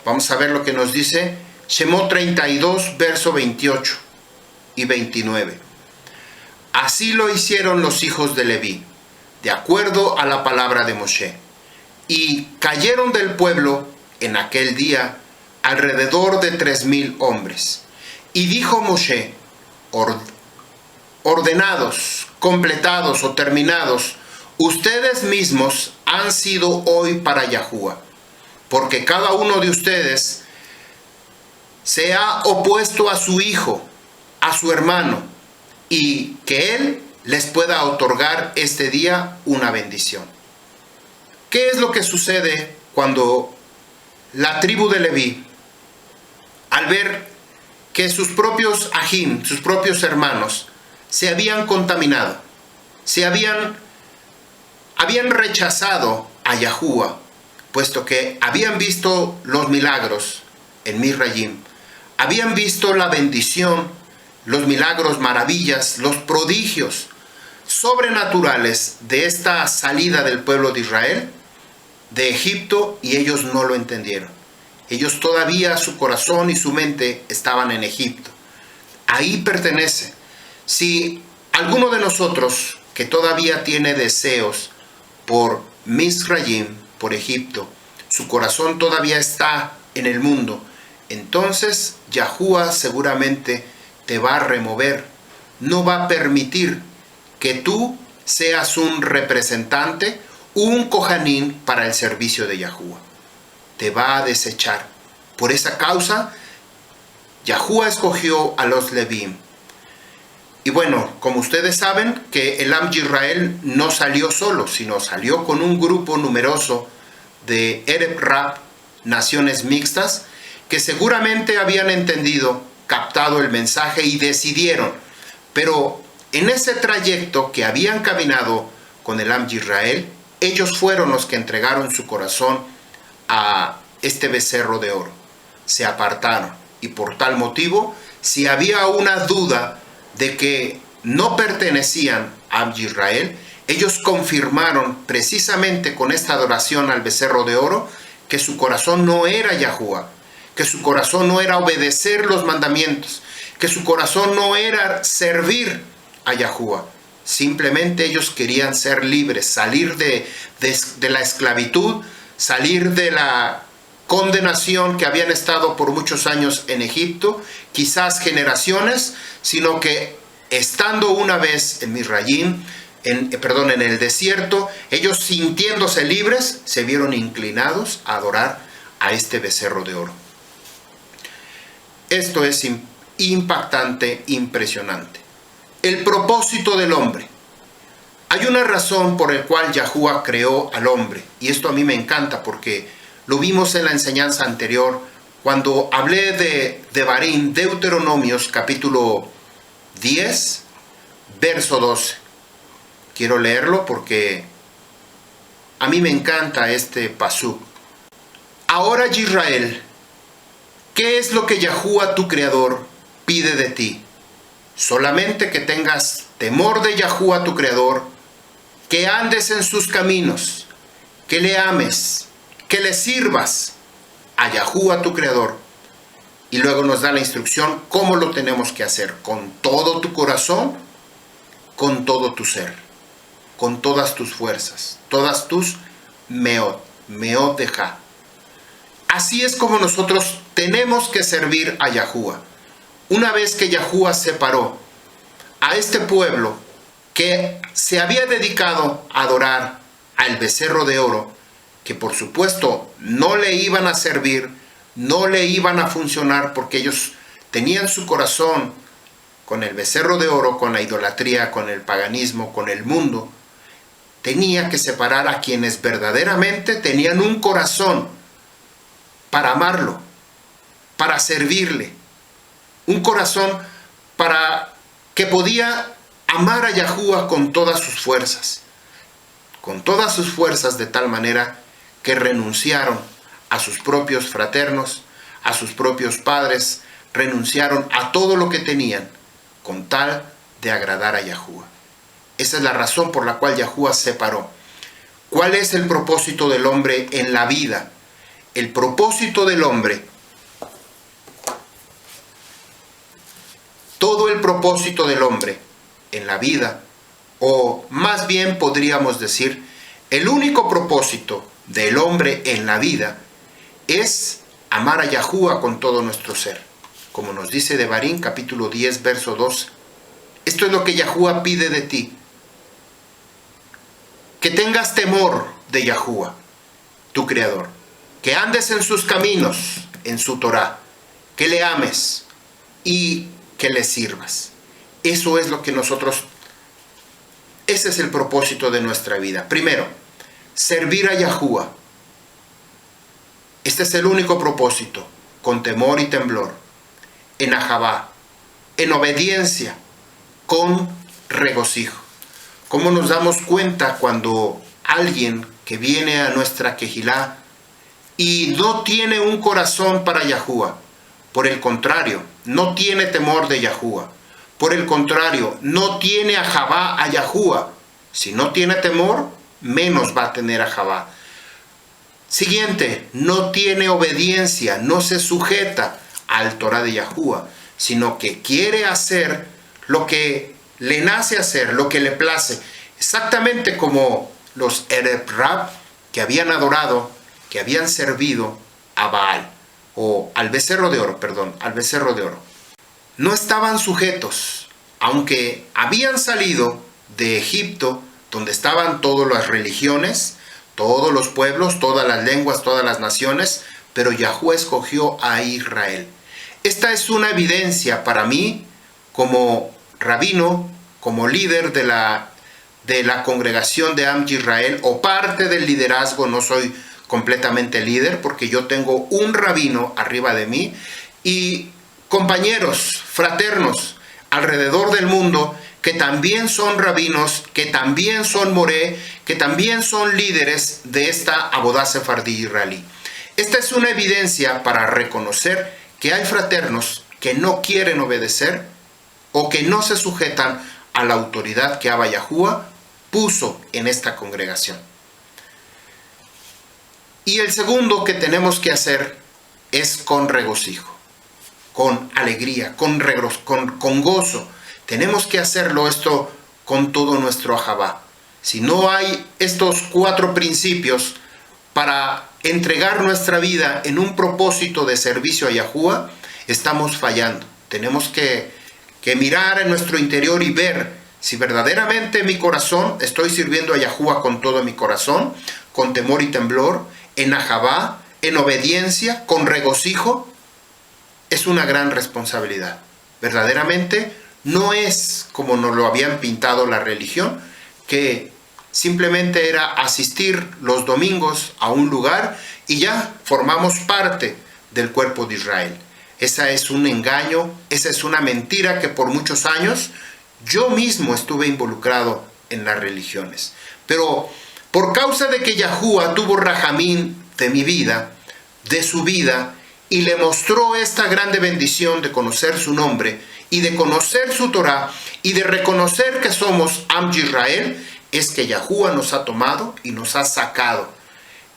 Vamos a ver lo que nos dice Shemot 32, verso 28 y 29. Así lo hicieron los hijos de Leví, de acuerdo a la palabra de Moshe. Y cayeron del pueblo en aquel día alrededor de 3,000 hombres. Y dijo Moshe, ordenados, completados o terminados, ustedes mismos han sido hoy para Yahuwah, porque cada uno de ustedes se ha opuesto a su hijo, a su hermano, y que él les pueda otorgar este día una bendición. ¿Qué es lo que sucede cuando la tribu de Leví, al ver que sus propios ajim, sus propios hermanos, se habían contaminado, habían rechazado a Yahuwah, puesto que habían visto los milagros en Misrayim, habían visto la bendición, los milagros, maravillas, los prodigios sobrenaturales de esta salida del pueblo de Israel de Egipto, y ellos no lo entendieron. Ellos todavía, su corazón y su mente estaban en Egipto. Ahí pertenece. Si alguno de nosotros que todavía tiene deseos por Misrayim, por Egipto, su corazón todavía está en el mundo, entonces Yahuwah seguramente te va a remover. No va a permitir que tú seas un representante, un Kohanim para el servicio de Yahuwah. Te va a desechar. Por esa causa, Yahuwah escogió a los Levíim. Y bueno, como ustedes saben, que el Am Yisrael no salió solo, sino salió con un grupo numeroso de Ereb Rab, naciones mixtas, que seguramente habían entendido, captado el mensaje y decidieron. Pero en ese trayecto que habían caminado con el Am Yisrael, ellos fueron los que entregaron su corazón a este becerro de oro. Se apartaron, y por tal motivo, si había una duda de que no pertenecían a Israel, ellos confirmaron precisamente con esta adoración al becerro de oro que su corazón no era Yahuwah, que su corazón no era obedecer los mandamientos, que su corazón no era servir a Yahuwah. Simplemente ellos querían ser libres, salir de la esclavitud, salir de la condenación que habían estado por muchos años en Egipto, quizás generaciones, sino que estando una vez en Misrayim, en el desierto, ellos sintiéndose libres, se vieron inclinados a adorar a este becerro de oro. Esto es impactante, impresionante. El propósito del hombre. Hay una razón por la cual Yahuwah creó al hombre, y esto a mí me encanta porque lo vimos en la enseñanza anterior, cuando hablé de Devarim, Deuteronomios, capítulo 10, verso 12. Quiero leerlo porque a mí me encanta este pasuk. Ahora, Israel, ¿qué es lo que Yahuwah tu Creador pide de ti? Solamente que tengas temor de Yahuwah tu Creador, que andes en sus caminos, que le ames, que le sirvas a Yahuwah tu Creador. Y luego nos da la instrucción cómo lo tenemos que hacer, con todo tu corazón, con todo tu ser, con todas tus fuerzas, todas tus meot deja. Así es como nosotros tenemos que servir a Yahuwah. Una vez que Yahuwah separó a este pueblo que se había dedicado a adorar al becerro de oro, que por supuesto no le iban a servir, no le iban a funcionar, porque ellos tenían su corazón con el becerro de oro, con la idolatría, con el paganismo, con el mundo. Tenía que separar a quienes verdaderamente tenían un corazón para amarlo, para servirle, un corazón para que podía amar a Yahuwah con todas sus fuerzas, de tal manera que renunciaron a sus propios fraternos, a sus propios padres, renunciaron a todo lo que tenían con tal de agradar a Yahuwah. Esa es la razón por la cual Yahuwah separó. ¿Cuál es el propósito del hombre en la vida? El propósito del hombre, todo el propósito del hombre en la vida, o más bien podríamos decir, el único propósito del hombre en la vida es amar a Yahuwah con todo nuestro ser. Como nos dice Devarim, capítulo 10, verso 2. Esto es lo que Yahuwah pide de ti. Que tengas temor de Yahuwah, tu Creador. Que andes en sus caminos, en su Torah. Que le ames y que le sirvas. Eso es lo que nosotros... Ese es el propósito de nuestra vida. Primero, servir a Yahuwah. Este es el único propósito, con temor y temblor, en ahabá, en obediencia, con regocijo. ¿Cómo nos damos cuenta cuando alguien que viene a nuestra quejilá y no tiene un corazón para Yahuwah? Por el contrario, no tiene temor de Yahuwah. Por el contrario, no tiene ahabá a Yahuwah. Si no tiene temor, menos va a tener ahabá. Siguiente, no tiene obediencia, no se sujeta al Torah de Yahuwah, sino que quiere hacer lo que le nace hacer, lo que le place. Exactamente como los Erev Rab que habían adorado, que habían servido a Baal, o al becerro de oro, al becerro de oro. No estaban sujetos, aunque habían salido de Egipto, donde estaban todas las religiones, todos los pueblos, todas las lenguas, todas las naciones, pero Yahuwah escogió a Israel. Esta es una evidencia para mí como rabino, como líder de la congregación de Am Yisrael, o parte del liderazgo. No soy completamente líder porque yo tengo un rabino arriba de mí y compañeros, fraternos alrededor del mundo que también son rabinos, que también son moré, que también son líderes de esta Abodá Sefardí israelí. Esta es una evidencia para reconocer que hay fraternos que no quieren obedecer o que no se sujetan a la autoridad que Abba Yahuwah puso en esta congregación. Y el segundo que tenemos que hacer es con regocijo, con alegría, con gozo. Tenemos que hacerlo esto con todo nuestro ahabá. Si no hay estos 4 principios para entregar nuestra vida en un propósito de servicio a Yahuwah, estamos fallando. Tenemos que mirar en nuestro interior y ver si verdaderamente en mi corazón estoy sirviendo a Yahuwah con todo mi corazón, con temor y temblor, en ahabá, en obediencia, con regocijo. Es una gran responsabilidad. Verdaderamente no es como nos lo habían pintado la religión, que simplemente era asistir los domingos a un lugar y ya formamos parte del cuerpo de Israel. Esa es un engaño, esa es una mentira que por muchos años yo mismo estuve involucrado en las religiones. Pero por causa de que Yahuwah tuvo rajamín de mi vida, de su vida, y le mostró esta grande bendición de conocer su nombre y de conocer su Torah y de reconocer que somos Am Yisrael, es que Yahuwah nos ha tomado y nos ha sacado.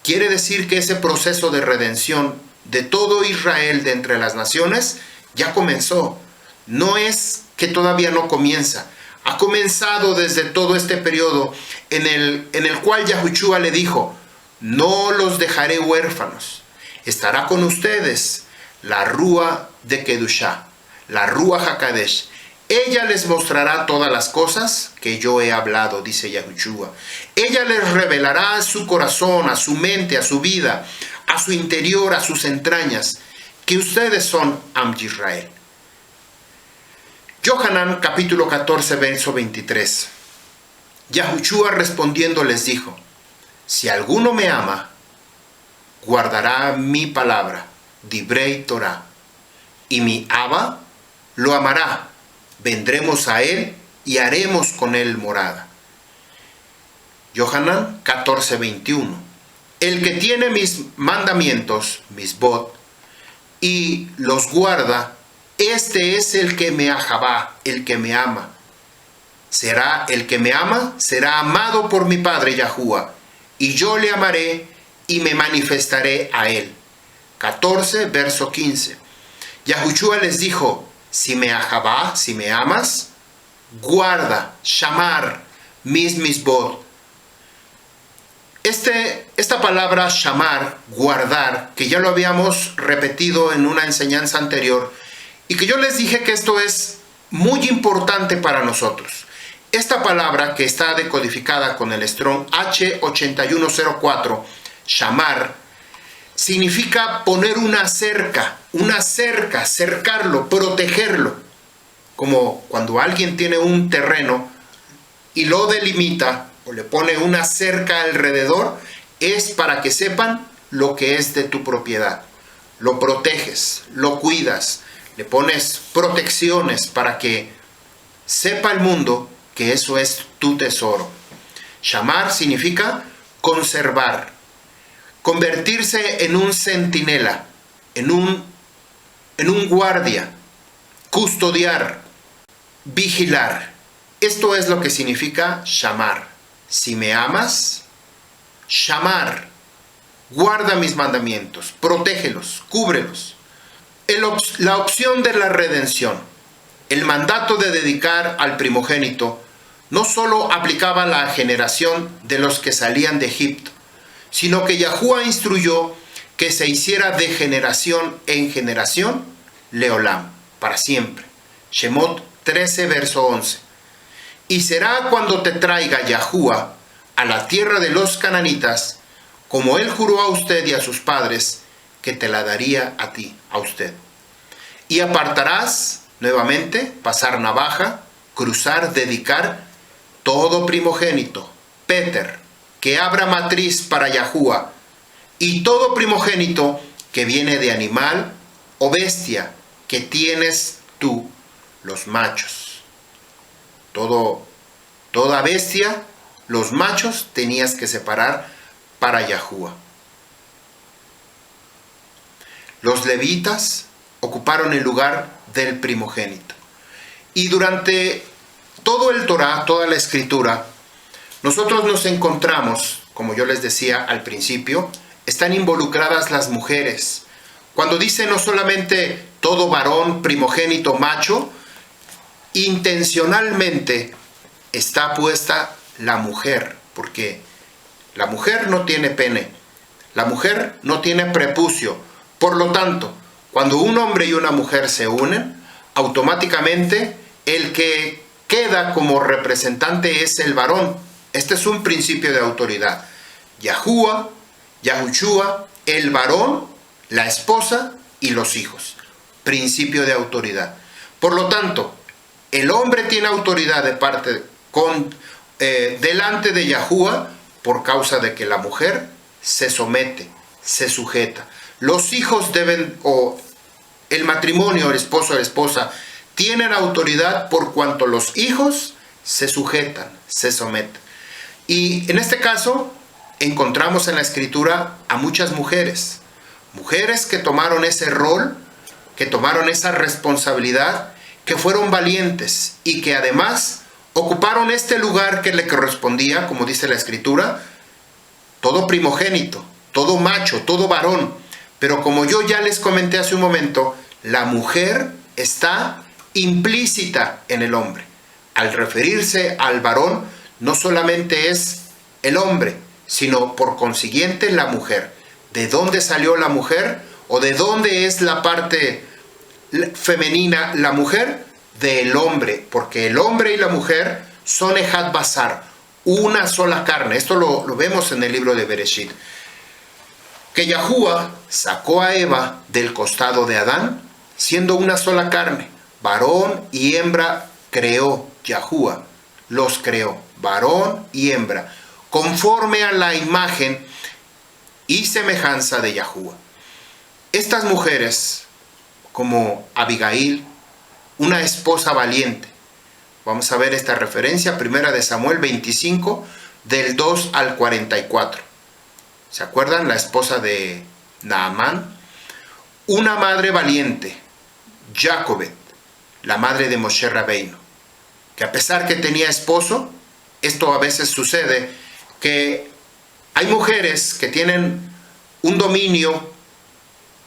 quiere decir que ese proceso de redención de todo Israel de entre las naciones ya comenzó. No es que todavía no comienza. Ha comenzado desde todo este periodo en el cual Yahushua le dijo: no los dejaré huérfanos. Estará con ustedes la Rúa de Kedushá, la Rúa Hakadesh. Ella les mostrará todas las cosas que yo he hablado, dice Yahushua. Ella les revelará a su corazón, a su mente, a su vida, a su interior, a sus entrañas, que ustedes son Am Yisrael. Yohanan capítulo 14, verso 23. Yahushua respondiendo les dijo: si alguno me ama, guardará mi palabra, Dibrei Torah, y mi Abba lo amará. Vendremos a él y haremos con él morada. Yohanan 14, 21. El que tiene mis mandamientos, mis bot, y los guarda, este es el que me ahabá, el que me ama. Será el que me ama, será amado por mi Padre Yahuwah, y yo le amaré y me manifestaré a él. 14, verso 15. Yahushua les dijo: si me ahabá, si me amas, guarda, shamar, mis misbot. Esta palabra shamar, guardar, que ya lo habíamos repetido en una enseñanza anterior, y que yo les dije que esto es muy importante para nosotros. Esta palabra, que está decodificada con el Strong H8104, shamar, significa poner una cerca, cercarlo, protegerlo. Como cuando alguien tiene un terreno y lo delimita o le pone una cerca alrededor, es para que sepan lo que es de tu propiedad. Lo proteges, lo cuidas, le pones protecciones para que sepa el mundo que eso es tu tesoro. Shamar significa conservar, convertirse en un centinela, en un guardia, custodiar, vigilar. Esto es lo que significa shamar. Si me amas, shamar, guarda mis mandamientos, protégelos, cúbrelos. La opción de la redención, el mandato de dedicar al primogénito, no solo aplicaba a la generación de los que salían de Egipto, sino que Yahuwah instruyó que se hiciera de generación en generación, Leolam, para siempre. Shemot 13, verso 11. Y será cuando te traiga Yahuwah a la tierra de los cananitas, como él juró a usted y a sus padres, que te la daría a ti, a usted. Y apartarás, nuevamente, pasar navaja, cruzar, dedicar, todo primogénito, Peter, que abra matriz para Yahuwah, y todo primogénito que viene de animal o bestia que tienes tú, los machos. Toda bestia, los machos tenías que separar para Yahuwah. Los levitas ocuparon el lugar del primogénito. Y durante todo el Torah, toda la escritura, nosotros nos encontramos, como yo les decía al principio, están involucradas las mujeres. Cuando dice no solamente todo varón, primogénito, macho, intencionalmente está puesta la mujer, porque la mujer no tiene pene, la mujer no tiene prepucio. Por lo tanto, cuando un hombre y una mujer se unen, automáticamente el que queda como representante es el varón. Este es un principio de autoridad. Yahuwah, Yahushua, el varón, la esposa y los hijos. Principio de autoridad. Por lo tanto, el hombre tiene autoridad delante de Yahuwah por causa de que la mujer se somete, se sujeta. Los hijos deben, o el matrimonio, el esposo o la esposa, tienen autoridad por cuanto los hijos se sujetan, se someten. Y en este caso encontramos en la escritura a muchas mujeres que tomaron ese rol, que tomaron esa responsabilidad, que fueron valientes y que además ocuparon este lugar que le correspondía, como dice la escritura, todo primogénito, todo macho, todo varón. Pero como yo ya les comenté hace un momento, la mujer está implícita en el hombre. Al referirse al varón, no solamente es el hombre, sino por consiguiente la mujer. ¿De dónde salió la mujer? ¿O de dónde es la parte femenina la mujer? Del hombre, porque el hombre y la mujer son Ejad Basar, una sola carne. Esto lo vemos en el libro de Bereshit. Que Yahuwah sacó a Eva del costado de Adán, siendo una sola carne. Varón y hembra creó Yahuwah, los creó, varón y hembra, conforme a la imagen y semejanza de Yahuwah. Estas mujeres, como Abigail, una esposa valiente. Vamos a ver esta referencia, 1 Samuel 25, del 2 al 44. ¿Se acuerdan? La esposa de Naamán. Una madre valiente, Jacobet, la madre de Moshe Rabbeinu, que a pesar que tenía esposo, esto a veces sucede, que hay mujeres que tienen un dominio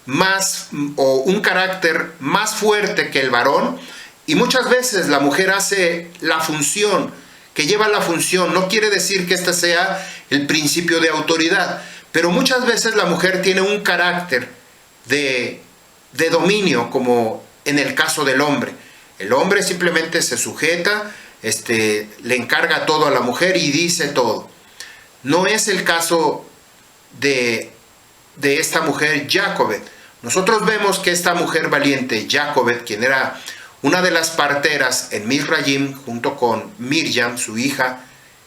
más o un carácter más fuerte que el varón, y muchas veces la mujer hace la función, que lleva la función. No quiere decir que este sea el principio de autoridad, pero muchas veces la mujer tiene un carácter de dominio, como en el caso del hombre. El hombre simplemente se sujeta, le encarga todo a la mujer y dice todo. No es el caso de esta mujer Jacobet. Nosotros vemos que esta mujer valiente, Jacobet, quien era una de las parteras en Mizraim, junto con Miriam, su hija,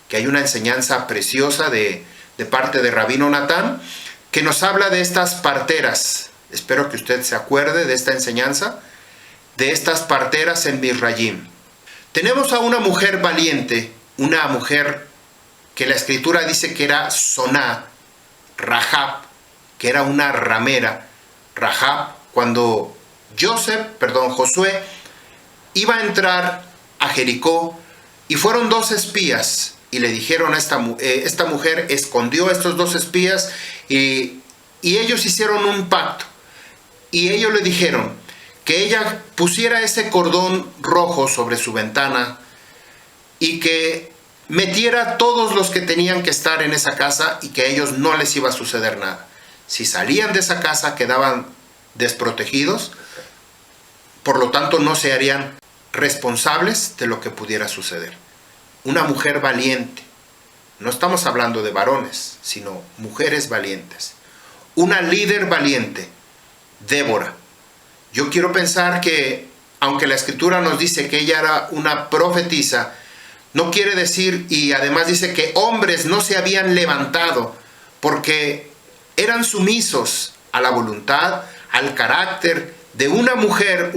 que hay una enseñanza preciosa de parte de Rabino Natán, que nos habla de estas parteras. Espero que usted se acuerde de esta enseñanza, de estas parteras en Mizraim. Tenemos a una mujer valiente, una mujer que la escritura dice que era Soná, Rahab, que era una ramera. Rahab, cuando Josué iba a entrar a Jericó, y fueron 2 espías, y le dijeron a esta mujer escondió a estos 2 espías, y ellos hicieron un pacto, y ellos le dijeron que ella pusiera ese cordón rojo sobre su ventana, y que metiera a todos los que tenían que estar en esa casa, y que a ellos no les iba a suceder nada. Si salían de esa casa quedaban desprotegidos, por lo tanto no se harían responsables de lo que pudiera suceder. Una mujer valiente. No estamos hablando de varones, sino mujeres valientes. Una líder valiente, Débora. Yo quiero pensar que, aunque la escritura nos dice que ella era una profetisa, no quiere decir, y además dice que hombres no se habían levantado, porque eran sumisos a la voluntad, al carácter de una mujer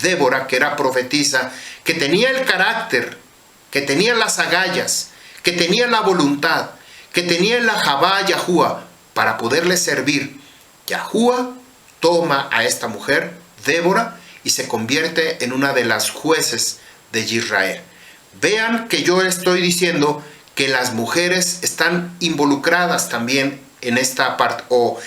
Débora, que era profetisa, que tenía el carácter, que tenía las agallas, que tenía la voluntad, que tenía la Javá Yahuwah para poderle servir. Yahuwah toma a esta mujer, Débora, y se convierte en una de las jueces de Israel. Vean que yo estoy diciendo que las mujeres están involucradas también en esta parte, o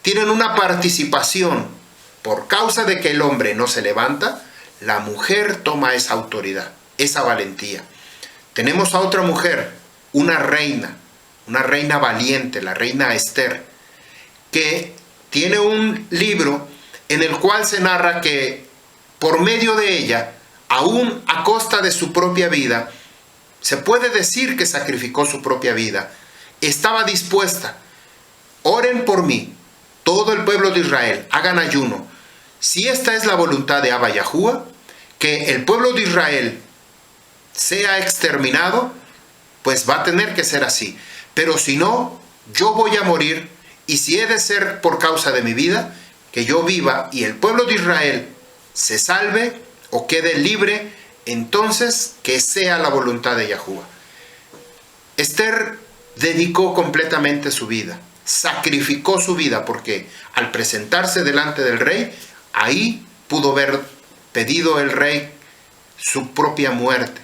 tienen una participación. Por causa de que el hombre no se levanta, la mujer toma esa autoridad, esa valentía. Tenemos a otra mujer, una reina valiente, la reina Esther, que tiene un libro en el cual se narra que por medio de ella, aún a costa de su propia vida, se puede decir que sacrificó su propia vida, estaba dispuesta. Oren por mí, todo el pueblo de Israel, hagan ayuno. Si esta es la voluntad de Abba Yahuwah, que el pueblo de Israel sea exterminado, pues va a tener que ser así. Pero si no, yo voy a morir, y si he de ser por causa de mi vida, que yo viva y el pueblo de Israel se salve o quede libre, entonces que sea la voluntad de Yahuwah. Esther dedicó completamente su vida, sacrificó su vida, porque al presentarse delante del rey, ahí pudo haber pedido el rey su propia muerte.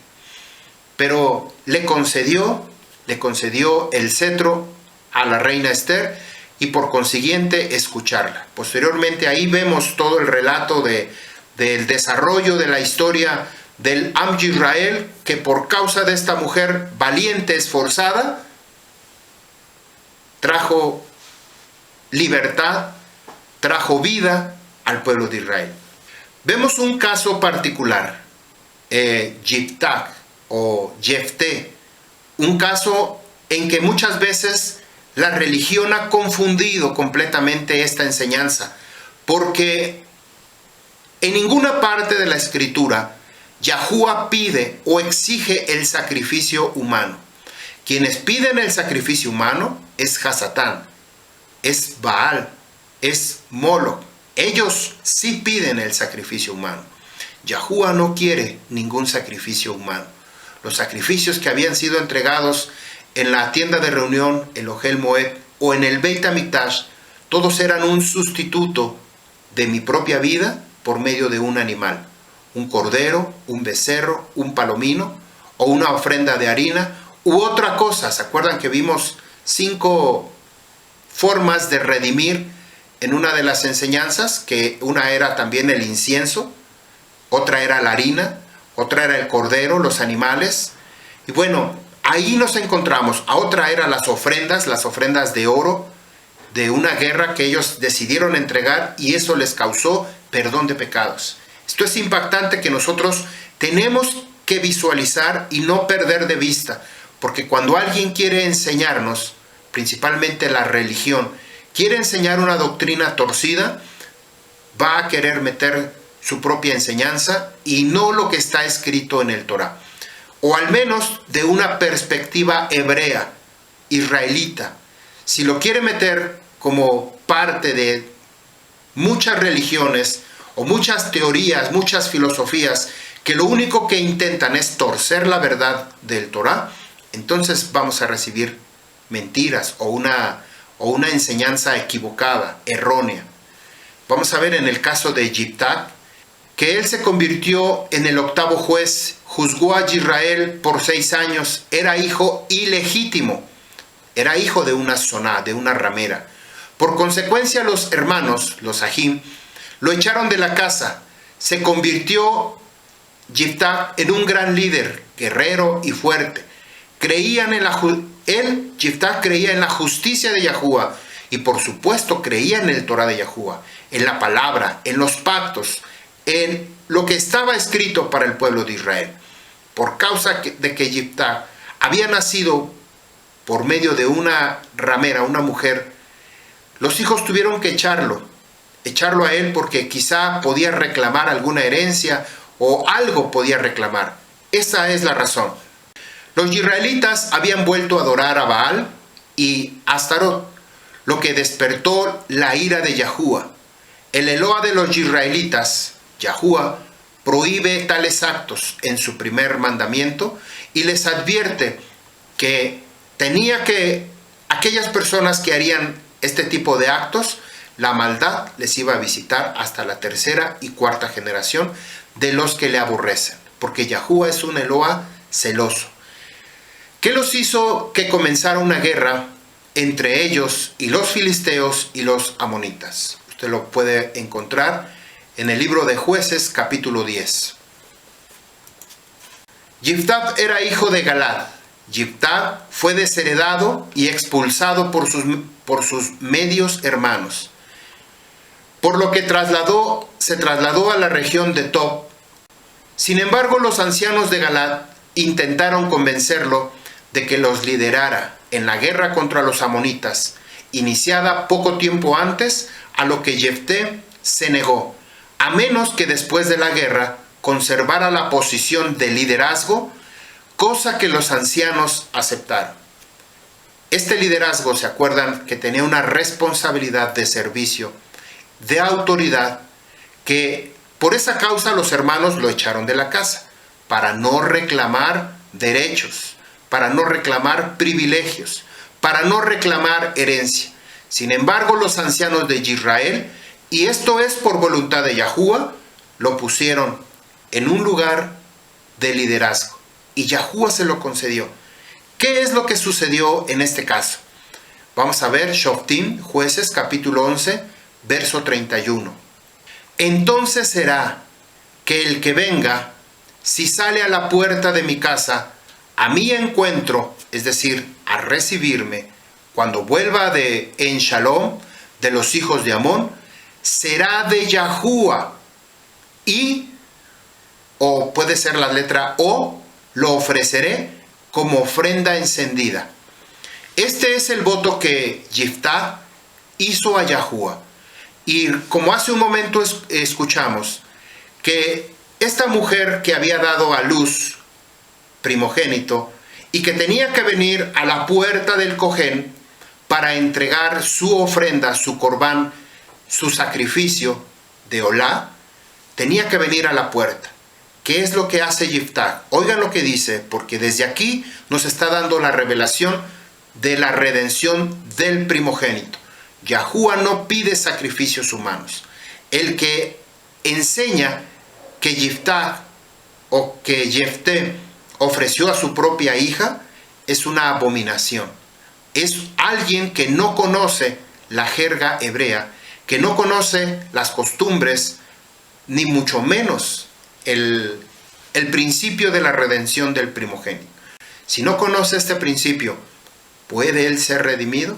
Pero le concedió el cetro a la reina Esther, y por consiguiente escucharla. Posteriormente ahí vemos todo el relato del desarrollo de la historia del Am Yisrael, que por causa de esta mujer valiente, esforzada, trajo libertad, trajo vida al pueblo de Israel. Vemos un caso particular, Yiftach o Jefté, un caso en que muchas veces la religión ha confundido completamente esta enseñanza, porque en ninguna parte de la Escritura Yahuwah pide o exige el sacrificio humano. Quienes piden el sacrificio humano es Hasatán, es Baal, es Moloch. Ellos sí piden el sacrificio humano. Yahuwah no quiere ningún sacrificio humano. Los sacrificios que habían sido entregados en la tienda de reunión, el Ohel Moed o en el Beit HaMikdash, todos eran un sustituto de mi propia vida por medio de un animal. Un cordero, un becerro, un palomino o una ofrenda de harina u otra cosa. ¿Se acuerdan que vimos 5 formas de redimir en una de las enseñanzas? Que una era también el incienso, otra era la harina, otra era el cordero, los animales. Y bueno, ahí nos encontramos. A otra eran las ofrendas de oro de una guerra que ellos decidieron entregar y eso les causó perdón de pecados. Esto es impactante que nosotros tenemos que visualizar y no perder de vista, porque cuando alguien quiere enseñarnos, principalmente la religión, quiere enseñar una doctrina torcida, va a querer meter su propia enseñanza y no lo que está escrito en el Torá, o al menos de una perspectiva hebrea, israelita. Si lo quiere meter como parte de muchas religiones o muchas teorías, muchas filosofías que lo único que intentan es torcer la verdad del Torá, entonces vamos a recibir mentiras o una enseñanza equivocada, errónea. Vamos a ver en el caso de Yiftach que él se convirtió en el 8º juez, juzgó a Israel por 6 años, era hijo ilegítimo, era hijo de una zoná, de una ramera. Por consecuencia los hermanos, los Ahim, lo echaron de la casa. Se convirtió Yiftach en un gran líder, guerrero y fuerte. Yiftach creía en la justicia de Yahuwah y por supuesto creía en el Torá de Yahuwah, en la palabra, en los pactos, en lo que estaba escrito para el pueblo de Israel. Por causa de que Yiftach había nacido por medio de una ramera, una mujer, los hijos tuvieron que echarlo a él porque quizá podía reclamar alguna herencia o algo podía reclamar. Esa es la razón. Los israelitas habían vuelto a adorar a Baal y Astarot, lo que despertó la ira de Yahuwah. El Eloah de los israelitas, Yahuwah, prohíbe tales actos en su primer mandamiento y les advierte que aquellas personas que harían este tipo de actos, la maldad les iba a visitar hasta la 3ª y 4ª generación de los que le aborrecen, porque Yahuwah es un Eloah celoso. ¿Qué los hizo que comenzara una guerra entre ellos y los filisteos y los amonitas? Usted lo puede encontrar en el libro de Jueces, capítulo 10. Yiftach era hijo de Galad. Yiftach fue desheredado y expulsado por sus medios hermanos, por lo que se trasladó a la región de Tob. Sin embargo, los ancianos de Galad intentaron convencerlo de que los liderara en la guerra contra los amonitas, iniciada poco tiempo antes, a lo que Jefté se negó, a menos que después de la guerra conservara la posición de liderazgo, cosa que los ancianos aceptaron. Este liderazgo, ¿se acuerdan? Que tenía una responsabilidad de servicio, de autoridad, que por esa causa los hermanos lo echaron de la casa, para no reclamar derechos, para no reclamar privilegios, para no reclamar herencia. Sin embargo, los ancianos de Israel, y esto es por voluntad de Yahuwah, lo pusieron en un lugar de liderazgo, y Yahuwah se lo concedió. ¿Qué es lo que sucedió en este caso? Vamos a ver Shoftim, Jueces, capítulo 11, verso 31. Entonces será que el que venga, si sale a la puerta de mi casa, a mi encuentro, es decir, a recibirme, cuando vuelva en Shalom, de los hijos de Amón, será de Yahuwah, o puede ser la letra O, lo ofreceré como ofrenda encendida. Este es el voto que Yiftah hizo a Yahuwah. Y como hace un momento escuchamos, que esta mujer que había dado a luz primogénito y que tenía que venir a la puerta del Cohen para entregar su ofrenda, su corbán, su sacrificio de Olá, tenía que venir a la puerta. ¿Qué es lo que hace Yiftah? Oigan lo que dice, porque desde aquí nos está dando la revelación de la redención del primogénito. Yahuwah no pide sacrificios humanos. El que enseña que Yiftah o que Jefté ofreció a su propia hija es una abominación. Es alguien que no conoce la jerga hebrea, que no conoce las costumbres, ni mucho menos el principio de la redención del primogénito. Si no conoce este principio, ¿puede él ser redimido?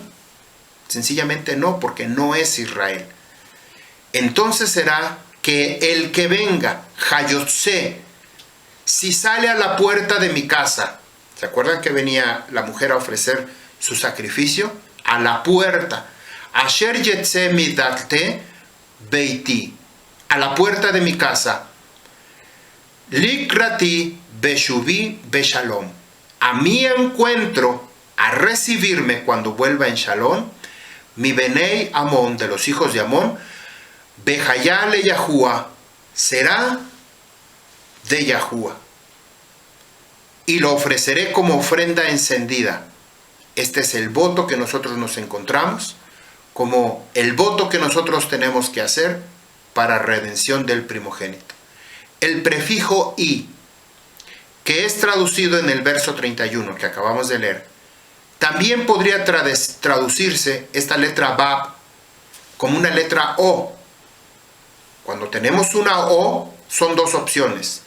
Sencillamente no, porque no es Israel. Entonces será que el que venga, Hayotse, si sale a la puerta de mi casa, ¿se acuerdan que venía la mujer a ofrecer su sacrificio? A la puerta. Asher yetze midate beiti, a la puerta de mi casa. Likrati beshuvi beshalom, a mi encuentro, a recibirme cuando vuelva en Shalom, mi Benei Amón, de los hijos de Amón, Bejayá le Yahuwah, será de Yahuwah, y lo ofreceré como ofrenda encendida. Este es el voto que nosotros nos encontramos, como el voto que nosotros tenemos que hacer para redención del primogénito. El prefijo i, que es traducido en el verso 31 que acabamos de leer, también podría traducirse esta letra Bab como una letra O. Cuando tenemos una O, son dos opciones.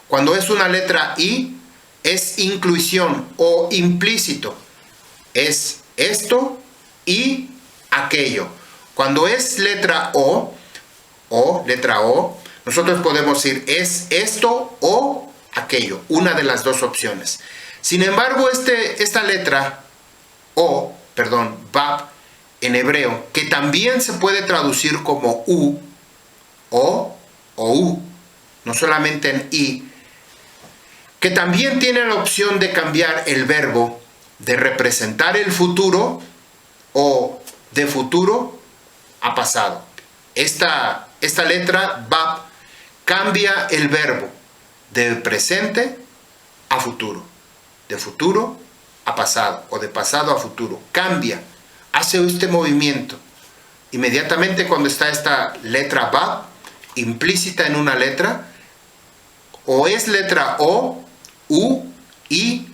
Cuando es una letra I, es inclusión o implícito. Es esto y aquello. Cuando es letra O, nosotros podemos decir es esto o aquello, una de las dos opciones. Sin embargo, esta letra Bab, en hebreo, que también se puede traducir como U, o U, no solamente en I, que también tiene la opción de cambiar el verbo, de representar el futuro o de futuro a pasado. Esta letra Bab cambia el verbo de presente a futuro, de futuro a pasado o de pasado a futuro. Cambia, hace este movimiento. Inmediatamente cuando está esta letra Bab implícita en una letra, o es letra O, U, I,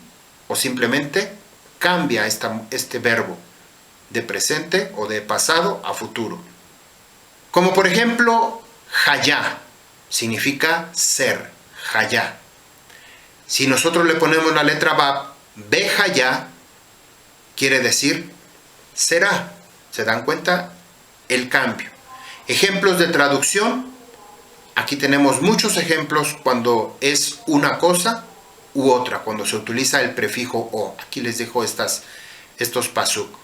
o simplemente cambia este verbo de presente o de pasado a futuro. Como por ejemplo, Hayá, significa ser, Hayá. Si nosotros le ponemos la letra Bab, Behayá, quiere decir será. ¿Se dan cuenta? El cambio. Ejemplos de traducción. Aquí tenemos muchos ejemplos cuando es una cosa u otra, cuando se utiliza el prefijo O. Aquí les dejo estos pasuk.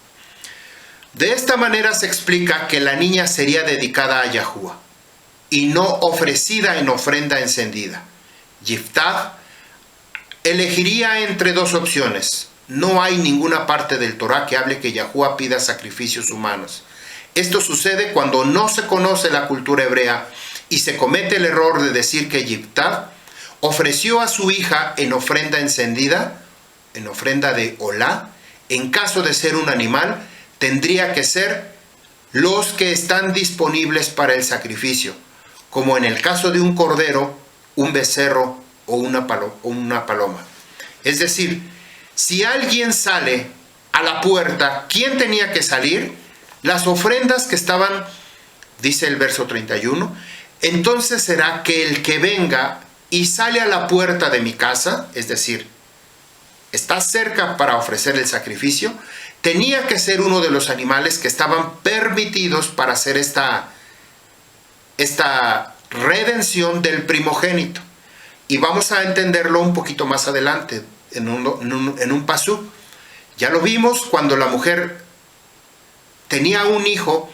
De esta manera se explica que la niña sería dedicada a Yahuwah y no ofrecida en ofrenda encendida. Yiftah elegiría entre dos opciones. No hay ninguna parte del Torá que hable que Yahuwah pida sacrificios humanos. Esto sucede cuando no se conoce la cultura hebrea y se comete el error de decir que Yiftah ofreció a su hija en ofrenda encendida, en ofrenda de Olá. En caso de ser un animal, tendría que ser los que están disponibles para el sacrificio, como en el caso de un cordero, un becerro o una paloma. Es decir, si alguien sale a la puerta, ¿quién tenía que salir? Las ofrendas que estaban, dice el verso 31, entonces será que el que venga y sale a la puerta de mi casa, es decir, está cerca para ofrecer el sacrificio, tenía que ser uno de los animales que estaban permitidos para hacer esta redención del primogénito. Y vamos a entenderlo un poquito más adelante, en un pasú. Ya lo vimos cuando la mujer tenía un hijo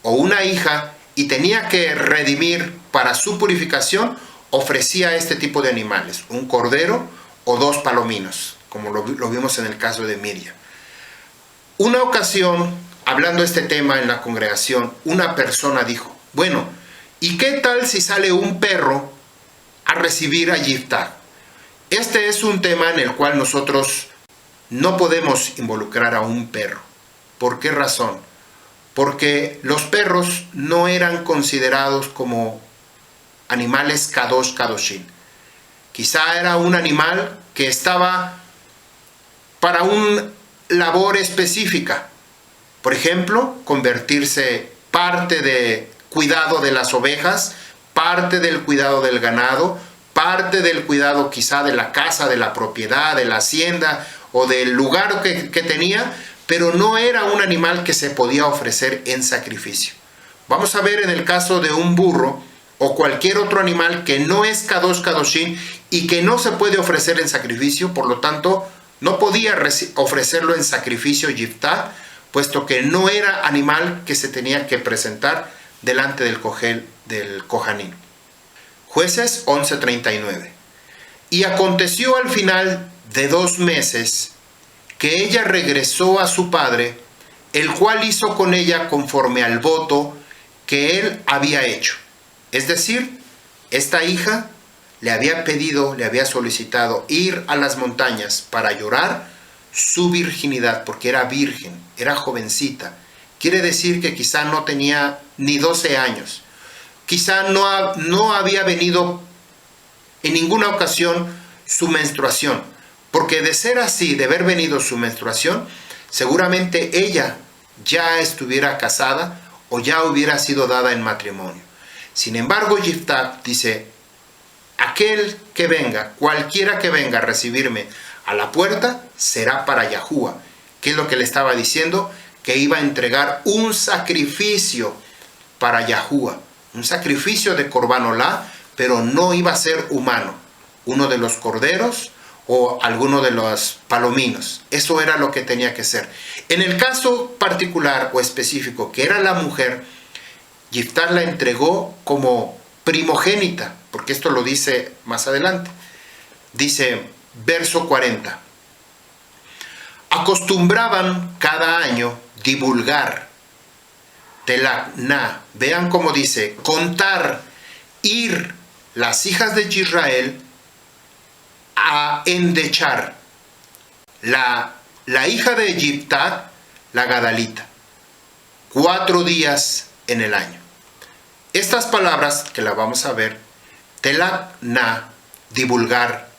o una hija y tenía que redimir para su purificación, ofrecía este tipo de animales, un cordero o 2 palominos, como lo vimos en el caso de Miriam. Una ocasión, hablando de este tema en la congregación, una persona dijo, bueno, ¿y qué tal si sale un perro a recibir a Yiftach? Este es un tema en el cual nosotros no podemos involucrar a un perro. ¿Por qué razón? Porque los perros no eran considerados como animales kadosh kadoshin. Quizá era un animal que estaba para una labor específica. Por ejemplo, convertirse parte de cuidado de las ovejas, parte del cuidado del ganado, parte del cuidado quizá de la casa, de la propiedad, de la hacienda o del lugar que tenía, pero no era un animal que se podía ofrecer en sacrificio. Vamos a ver en el caso de un burro o cualquier otro animal que no es kadosh kadoshin y que no se puede ofrecer en sacrificio, por lo tanto no podía ofrecerlo en sacrificio Yiftach, puesto que no era animal que se tenía que presentar delante del Kohanim. Jueces 11:39. Y aconteció al final de 2 meses que ella regresó a su padre, el cual hizo con ella conforme al voto que él había hecho. Es decir, esta hija le había pedido, le había solicitado ir a las montañas para llorar su virginidad, porque era virgen, era jovencita. Quiere decir que quizá no tenía ni 12 años. Quizá no había venido en ninguna ocasión su menstruación, porque de ser así, de haber venido su menstruación, seguramente ella ya estuviera casada o ya hubiera sido dada en matrimonio. Sin embargo, Yiftach dice, aquel que venga, cualquiera que venga a recibirme a la puerta, será para Yahuwah. ¿Qué es lo que le estaba diciendo? Que iba a entregar un sacrificio para Yahuwah, un sacrificio de Korban Olá, pero no iba a ser humano, uno de los corderos o alguno de los palominos. Eso era lo que tenía que ser. En el caso particular o específico, que era la mujer, Yiftach la entregó como primogénita, porque esto lo dice más adelante. Dice, verso 40. Acostumbraban cada año divulgar, telakná, vean cómo dice, contar, ir las hijas de Israel a endechar la hija de Yiftach, la Gadalita, 4 días en el año. Estas palabras que las vamos a ver, telakná, divulgar,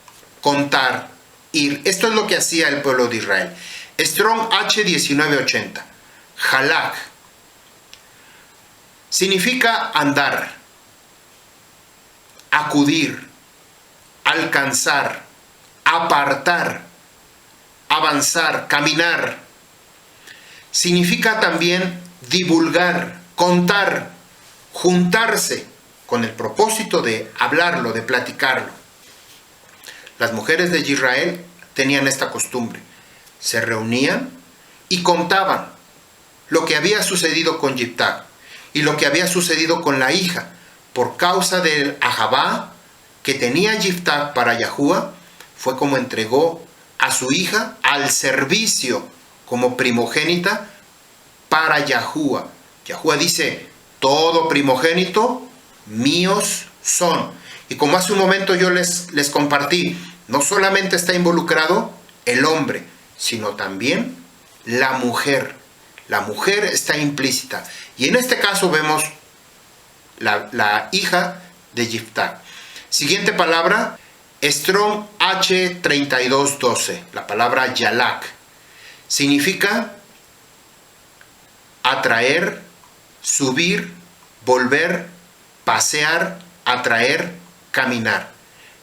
contar, ir, esto es lo que hacía el pueblo de Israel. Strong H 1980, halak, significa andar, acudir, alcanzar, apartar, avanzar, caminar. Significa también divulgar, contar, juntarse con el propósito de hablarlo, de platicarlo. Las mujeres de Israel tenían esta costumbre. Se reunían y contaban lo que había sucedido con Yiftach y lo que había sucedido con la hija por causa del ahabá que tenía Yiftach para Yahuwah. Fue como entregó a su hija al servicio como primogénita para Yahuwah. Yahuwah dice, todo primogénito míos son. Y como hace un momento yo les compartí, no solamente está involucrado el hombre, sino también la mujer. La mujer está implícita. Y en este caso vemos la hija de Yiftach. Siguiente palabra, Strong H 3212, la palabra Yalak. Significa atraer, subir, volver, pasear, atraer, caminar.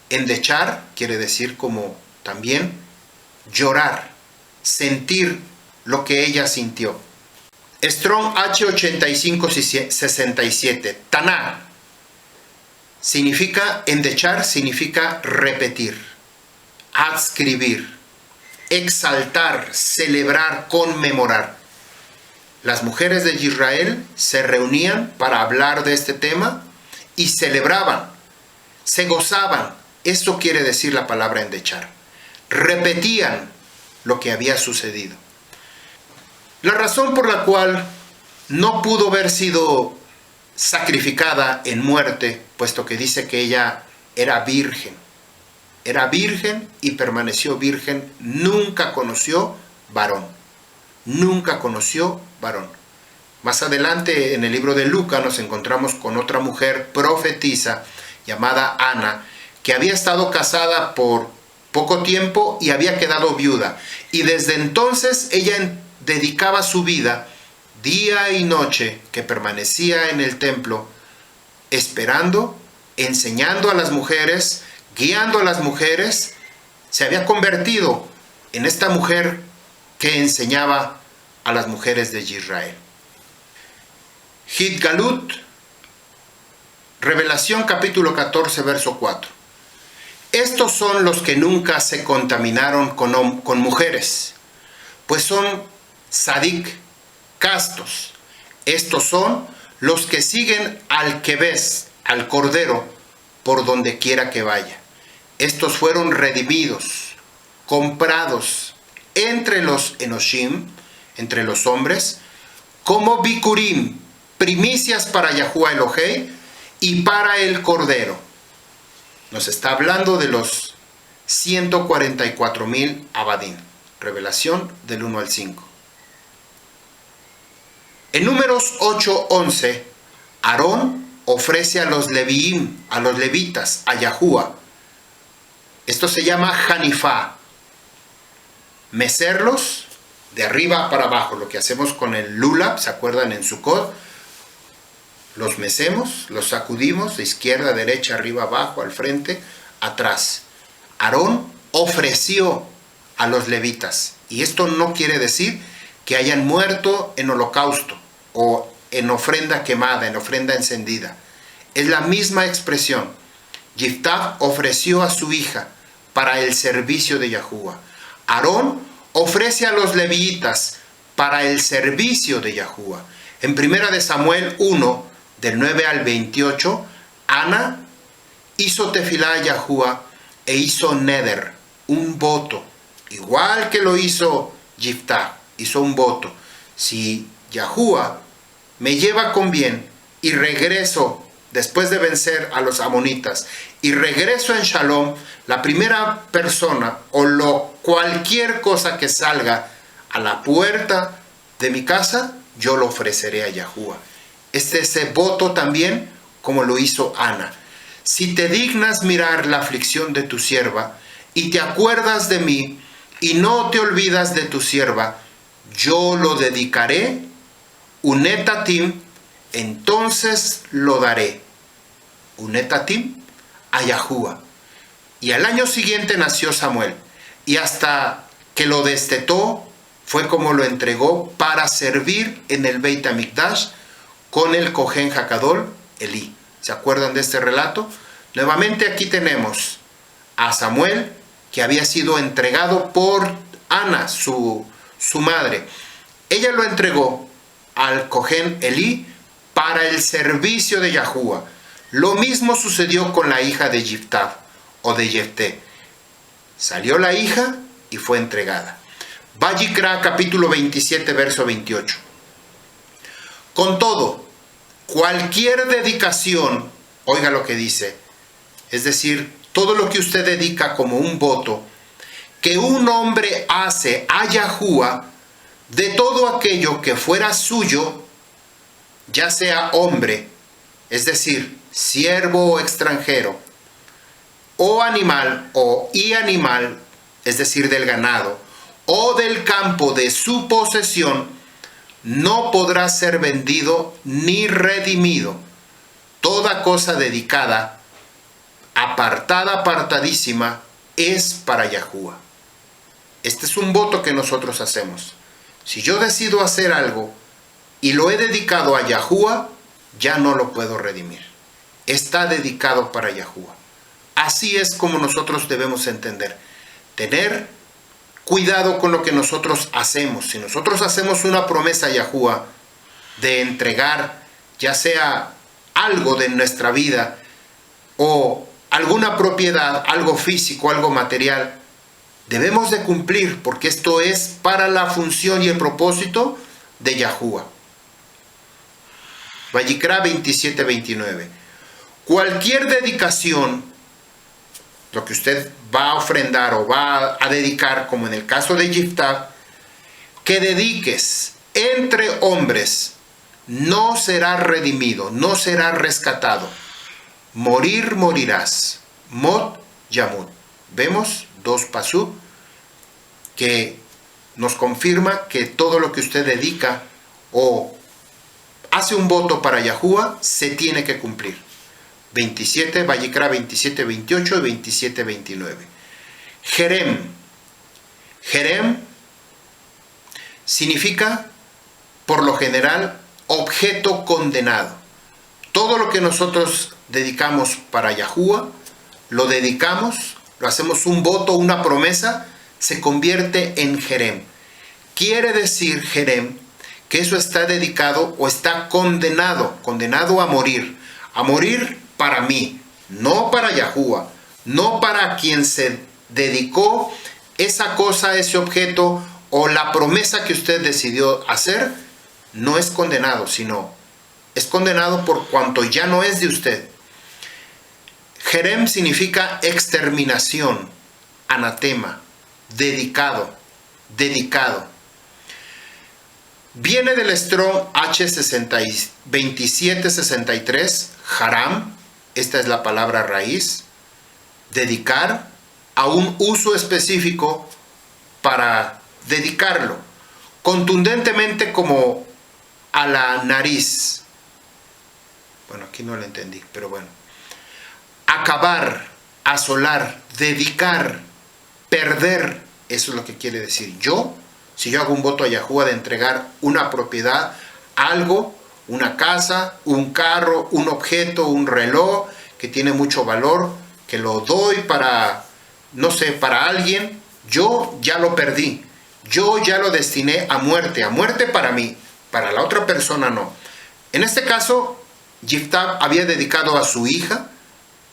Endechar quiere decir como también llorar, sentir lo que ella sintió. Strong H8567, Taná, significa endechar, significa repetir, adscribir, exaltar, celebrar, conmemorar. Las mujeres de Israel se reunían para hablar de este tema y celebraban, se gozaban. Esto quiere decir la palabra endechar. Repetían lo que había sucedido. La razón por la cual no pudo haber sido sacrificada en muerte, puesto que dice que ella era virgen y permaneció virgen, nunca conoció varón. Nunca conoció varón. Más adelante en el libro de Lucas nos encontramos con otra mujer profetisa llamada Ana, que había estado casada por poco tiempo y había quedado viuda. Y desde entonces ella dedicaba su vida día y noche, que permanecía en el templo, esperando, enseñando a las mujeres, guiando a las mujeres. Se había convertido en esta mujer que enseñaba a las mujeres de Israel. Hitgalut, Revelación capítulo 14, verso 4. Estos son los que nunca se contaminaron con mujeres, pues son sadik, castos. Estos son los que siguen al que ves, al Cordero, por donde quiera que vaya. Estos fueron redimidos, comprados entre los Enoshim, entre los hombres, como Bikurim, primicias para Yahuwah Elohei y para el Cordero. Nos está hablando de los 144,000 Abadín. Revelación del 1 al 5. En Números 8:11, Aarón ofrece a los Leviim, a los levitas, a Yahuwah. Esto se llama Hanifá. Mecerlos de arriba para abajo, lo que hacemos con el lulab, ¿se acuerdan en Sukkot? Los mecemos, los sacudimos de izquierda a derecha, arriba, abajo, al frente, atrás. Aarón ofreció a los levitas. Y esto no quiere decir que hayan muerto en holocausto o en ofrenda quemada, en ofrenda encendida. Es la misma expresión. Yiftach ofreció a su hija para el servicio de Yahuwah. Aarón ofrece a los levitas para el servicio de Yahuwah. En 1 de Samuel 1, del 9 al 28, Ana hizo tefilá a Yahuwah e hizo neder, un voto, igual que lo hizo Yiftach, hizo un voto. Si Yahuwah me lleva con bien y regreso después de vencer a los amonitas y regreso en Shalom, la primera persona o cualquier cosa que salga a la puerta de mi casa, yo lo ofreceré a Yahuwah. Ese voto también como lo hizo Ana. Si te dignas mirar la aflicción de tu sierva y te acuerdas de mí y no te olvidas de tu sierva, yo lo dedicaré, unetatim, entonces lo daré, unetatim, a Yahuwah. Y al año siguiente nació Samuel, y hasta que lo destetó fue como lo entregó para servir en el Beit HaMikdash con el Cohen Hakadol, Elí. ¿Se acuerdan de este relato? Nuevamente aquí tenemos a Samuel, que había sido entregado por Ana, su madre. Ella lo entregó al Cohen Elí para el servicio de Yahuwah. Lo mismo sucedió con la hija de Yiftach o de Jefté. Salió la hija y fue entregada. Vayikra capítulo 27 verso 28. Con todo, cualquier dedicación, oiga lo que dice, es decir, todo lo que usted dedica como un voto, que un hombre hace a Yahuwah, de todo aquello que fuera suyo, ya sea hombre, es decir, siervo o extranjero, o animal, es decir, del ganado, o del campo de su posesión, no podrá ser vendido ni redimido. Toda cosa dedicada, apartadísima, es para Yahuwah. Este es un voto que nosotros hacemos. Si yo decido hacer algo y lo he dedicado a Yahuwah, ya no lo puedo redimir. Está dedicado para Yahuwah. Así es como nosotros debemos entender. Tener cuidado con lo que nosotros hacemos. Si nosotros hacemos una promesa a Yahuwah de entregar, ya sea algo de nuestra vida o alguna propiedad, algo físico, algo material, debemos de cumplir, porque esto es para la función y el propósito de Yahuwah. Vayikra 27:29. Cualquier dedicación, lo que usted va a ofrendar o va a dedicar, como en el caso de Yiftah, que dediques entre hombres, no será redimido, no será rescatado. Morir morirás. Mot yamut. Vemos 2 pasú que nos confirma que todo lo que usted dedica o hace un voto para Yahuwah se tiene que cumplir. 27, Vayikra 27:28 y 27:29. Jerem. Jerem significa, por lo general, objeto condenado. Todo lo que nosotros dedicamos para Yahuwah, lo dedicamos, lo hacemos un voto, una promesa, se convierte en Jerem. Quiere decir Jerem que eso está dedicado o está condenado a morir para mí, no para Yahuwah, no para quien se dedicó esa cosa, ese objeto o la promesa que usted decidió hacer. No es condenado, sino es condenado por cuanto ya no es de usted. Jerem significa exterminación, anatema, dedicado. Viene del Strong H2763, haram, esta es la palabra raíz, dedicar a un uso específico para dedicarlo, contundentemente como a la nariz. Bueno, aquí no lo entendí, pero bueno. Acabar, asolar, dedicar, perder, eso es lo que quiere decir. Si yo hago un voto a Yahuwah de entregar una propiedad, algo, una casa, un carro, un objeto, un reloj que tiene mucho valor, que lo doy para, no sé, para alguien, yo ya lo perdí. Yo ya lo destiné a muerte para mí, para la otra persona no. En este caso, Yiftah había dedicado a su hija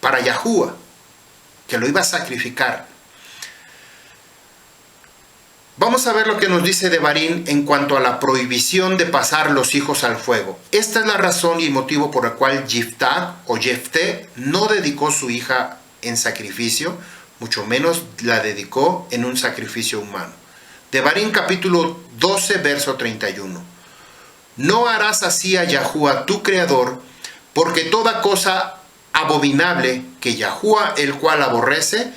para Yahuwah, que lo iba a sacrificar. Vamos a ver lo que nos dice Devarim en cuanto a la prohibición de pasar los hijos al fuego. Esta es la razón y motivo por el cual Yiftah o Jefté no dedicó su hija en sacrificio, mucho menos la dedicó en un sacrificio humano. Devarim capítulo 12, verso 31. No harás así a Yahuwah tu creador, porque toda cosa abominable que Yahuwah el cual aborrece,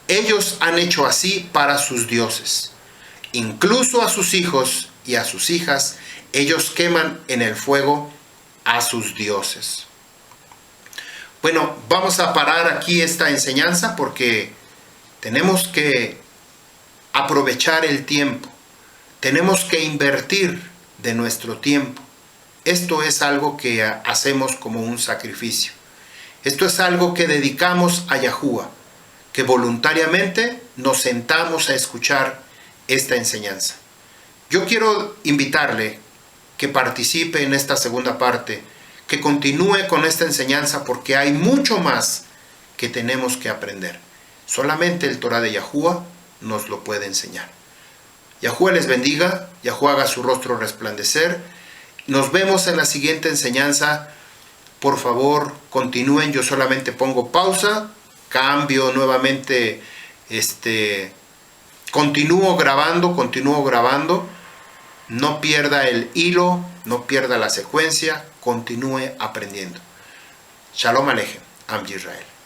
ellos han hecho así para sus dioses. Incluso a sus hijos y a sus hijas, ellos queman en el fuego a sus dioses. Bueno, vamos a parar aquí esta enseñanza porque tenemos que aprovechar el tiempo. Tenemos que invertir de nuestro tiempo. Esto es algo que hacemos como un sacrificio. Esto es algo que dedicamos a Yahuwah, que voluntariamente nos sentamos a escuchar esta enseñanza. Yo quiero invitarle que participe en esta segunda parte, que continúe con esta enseñanza porque hay mucho más que tenemos que aprender. Solamente el Torah de Yahuwah nos lo puede enseñar. Yahuwah les bendiga, Yahuwah haga su rostro resplandecer. Nos vemos en la siguiente enseñanza. Por favor, continúen, yo solamente pongo pausa, cambio nuevamente, continúo grabando, no pierda el hilo, no pierda la secuencia, continúe aprendiendo. Shalom Alejem, Am Yisrael.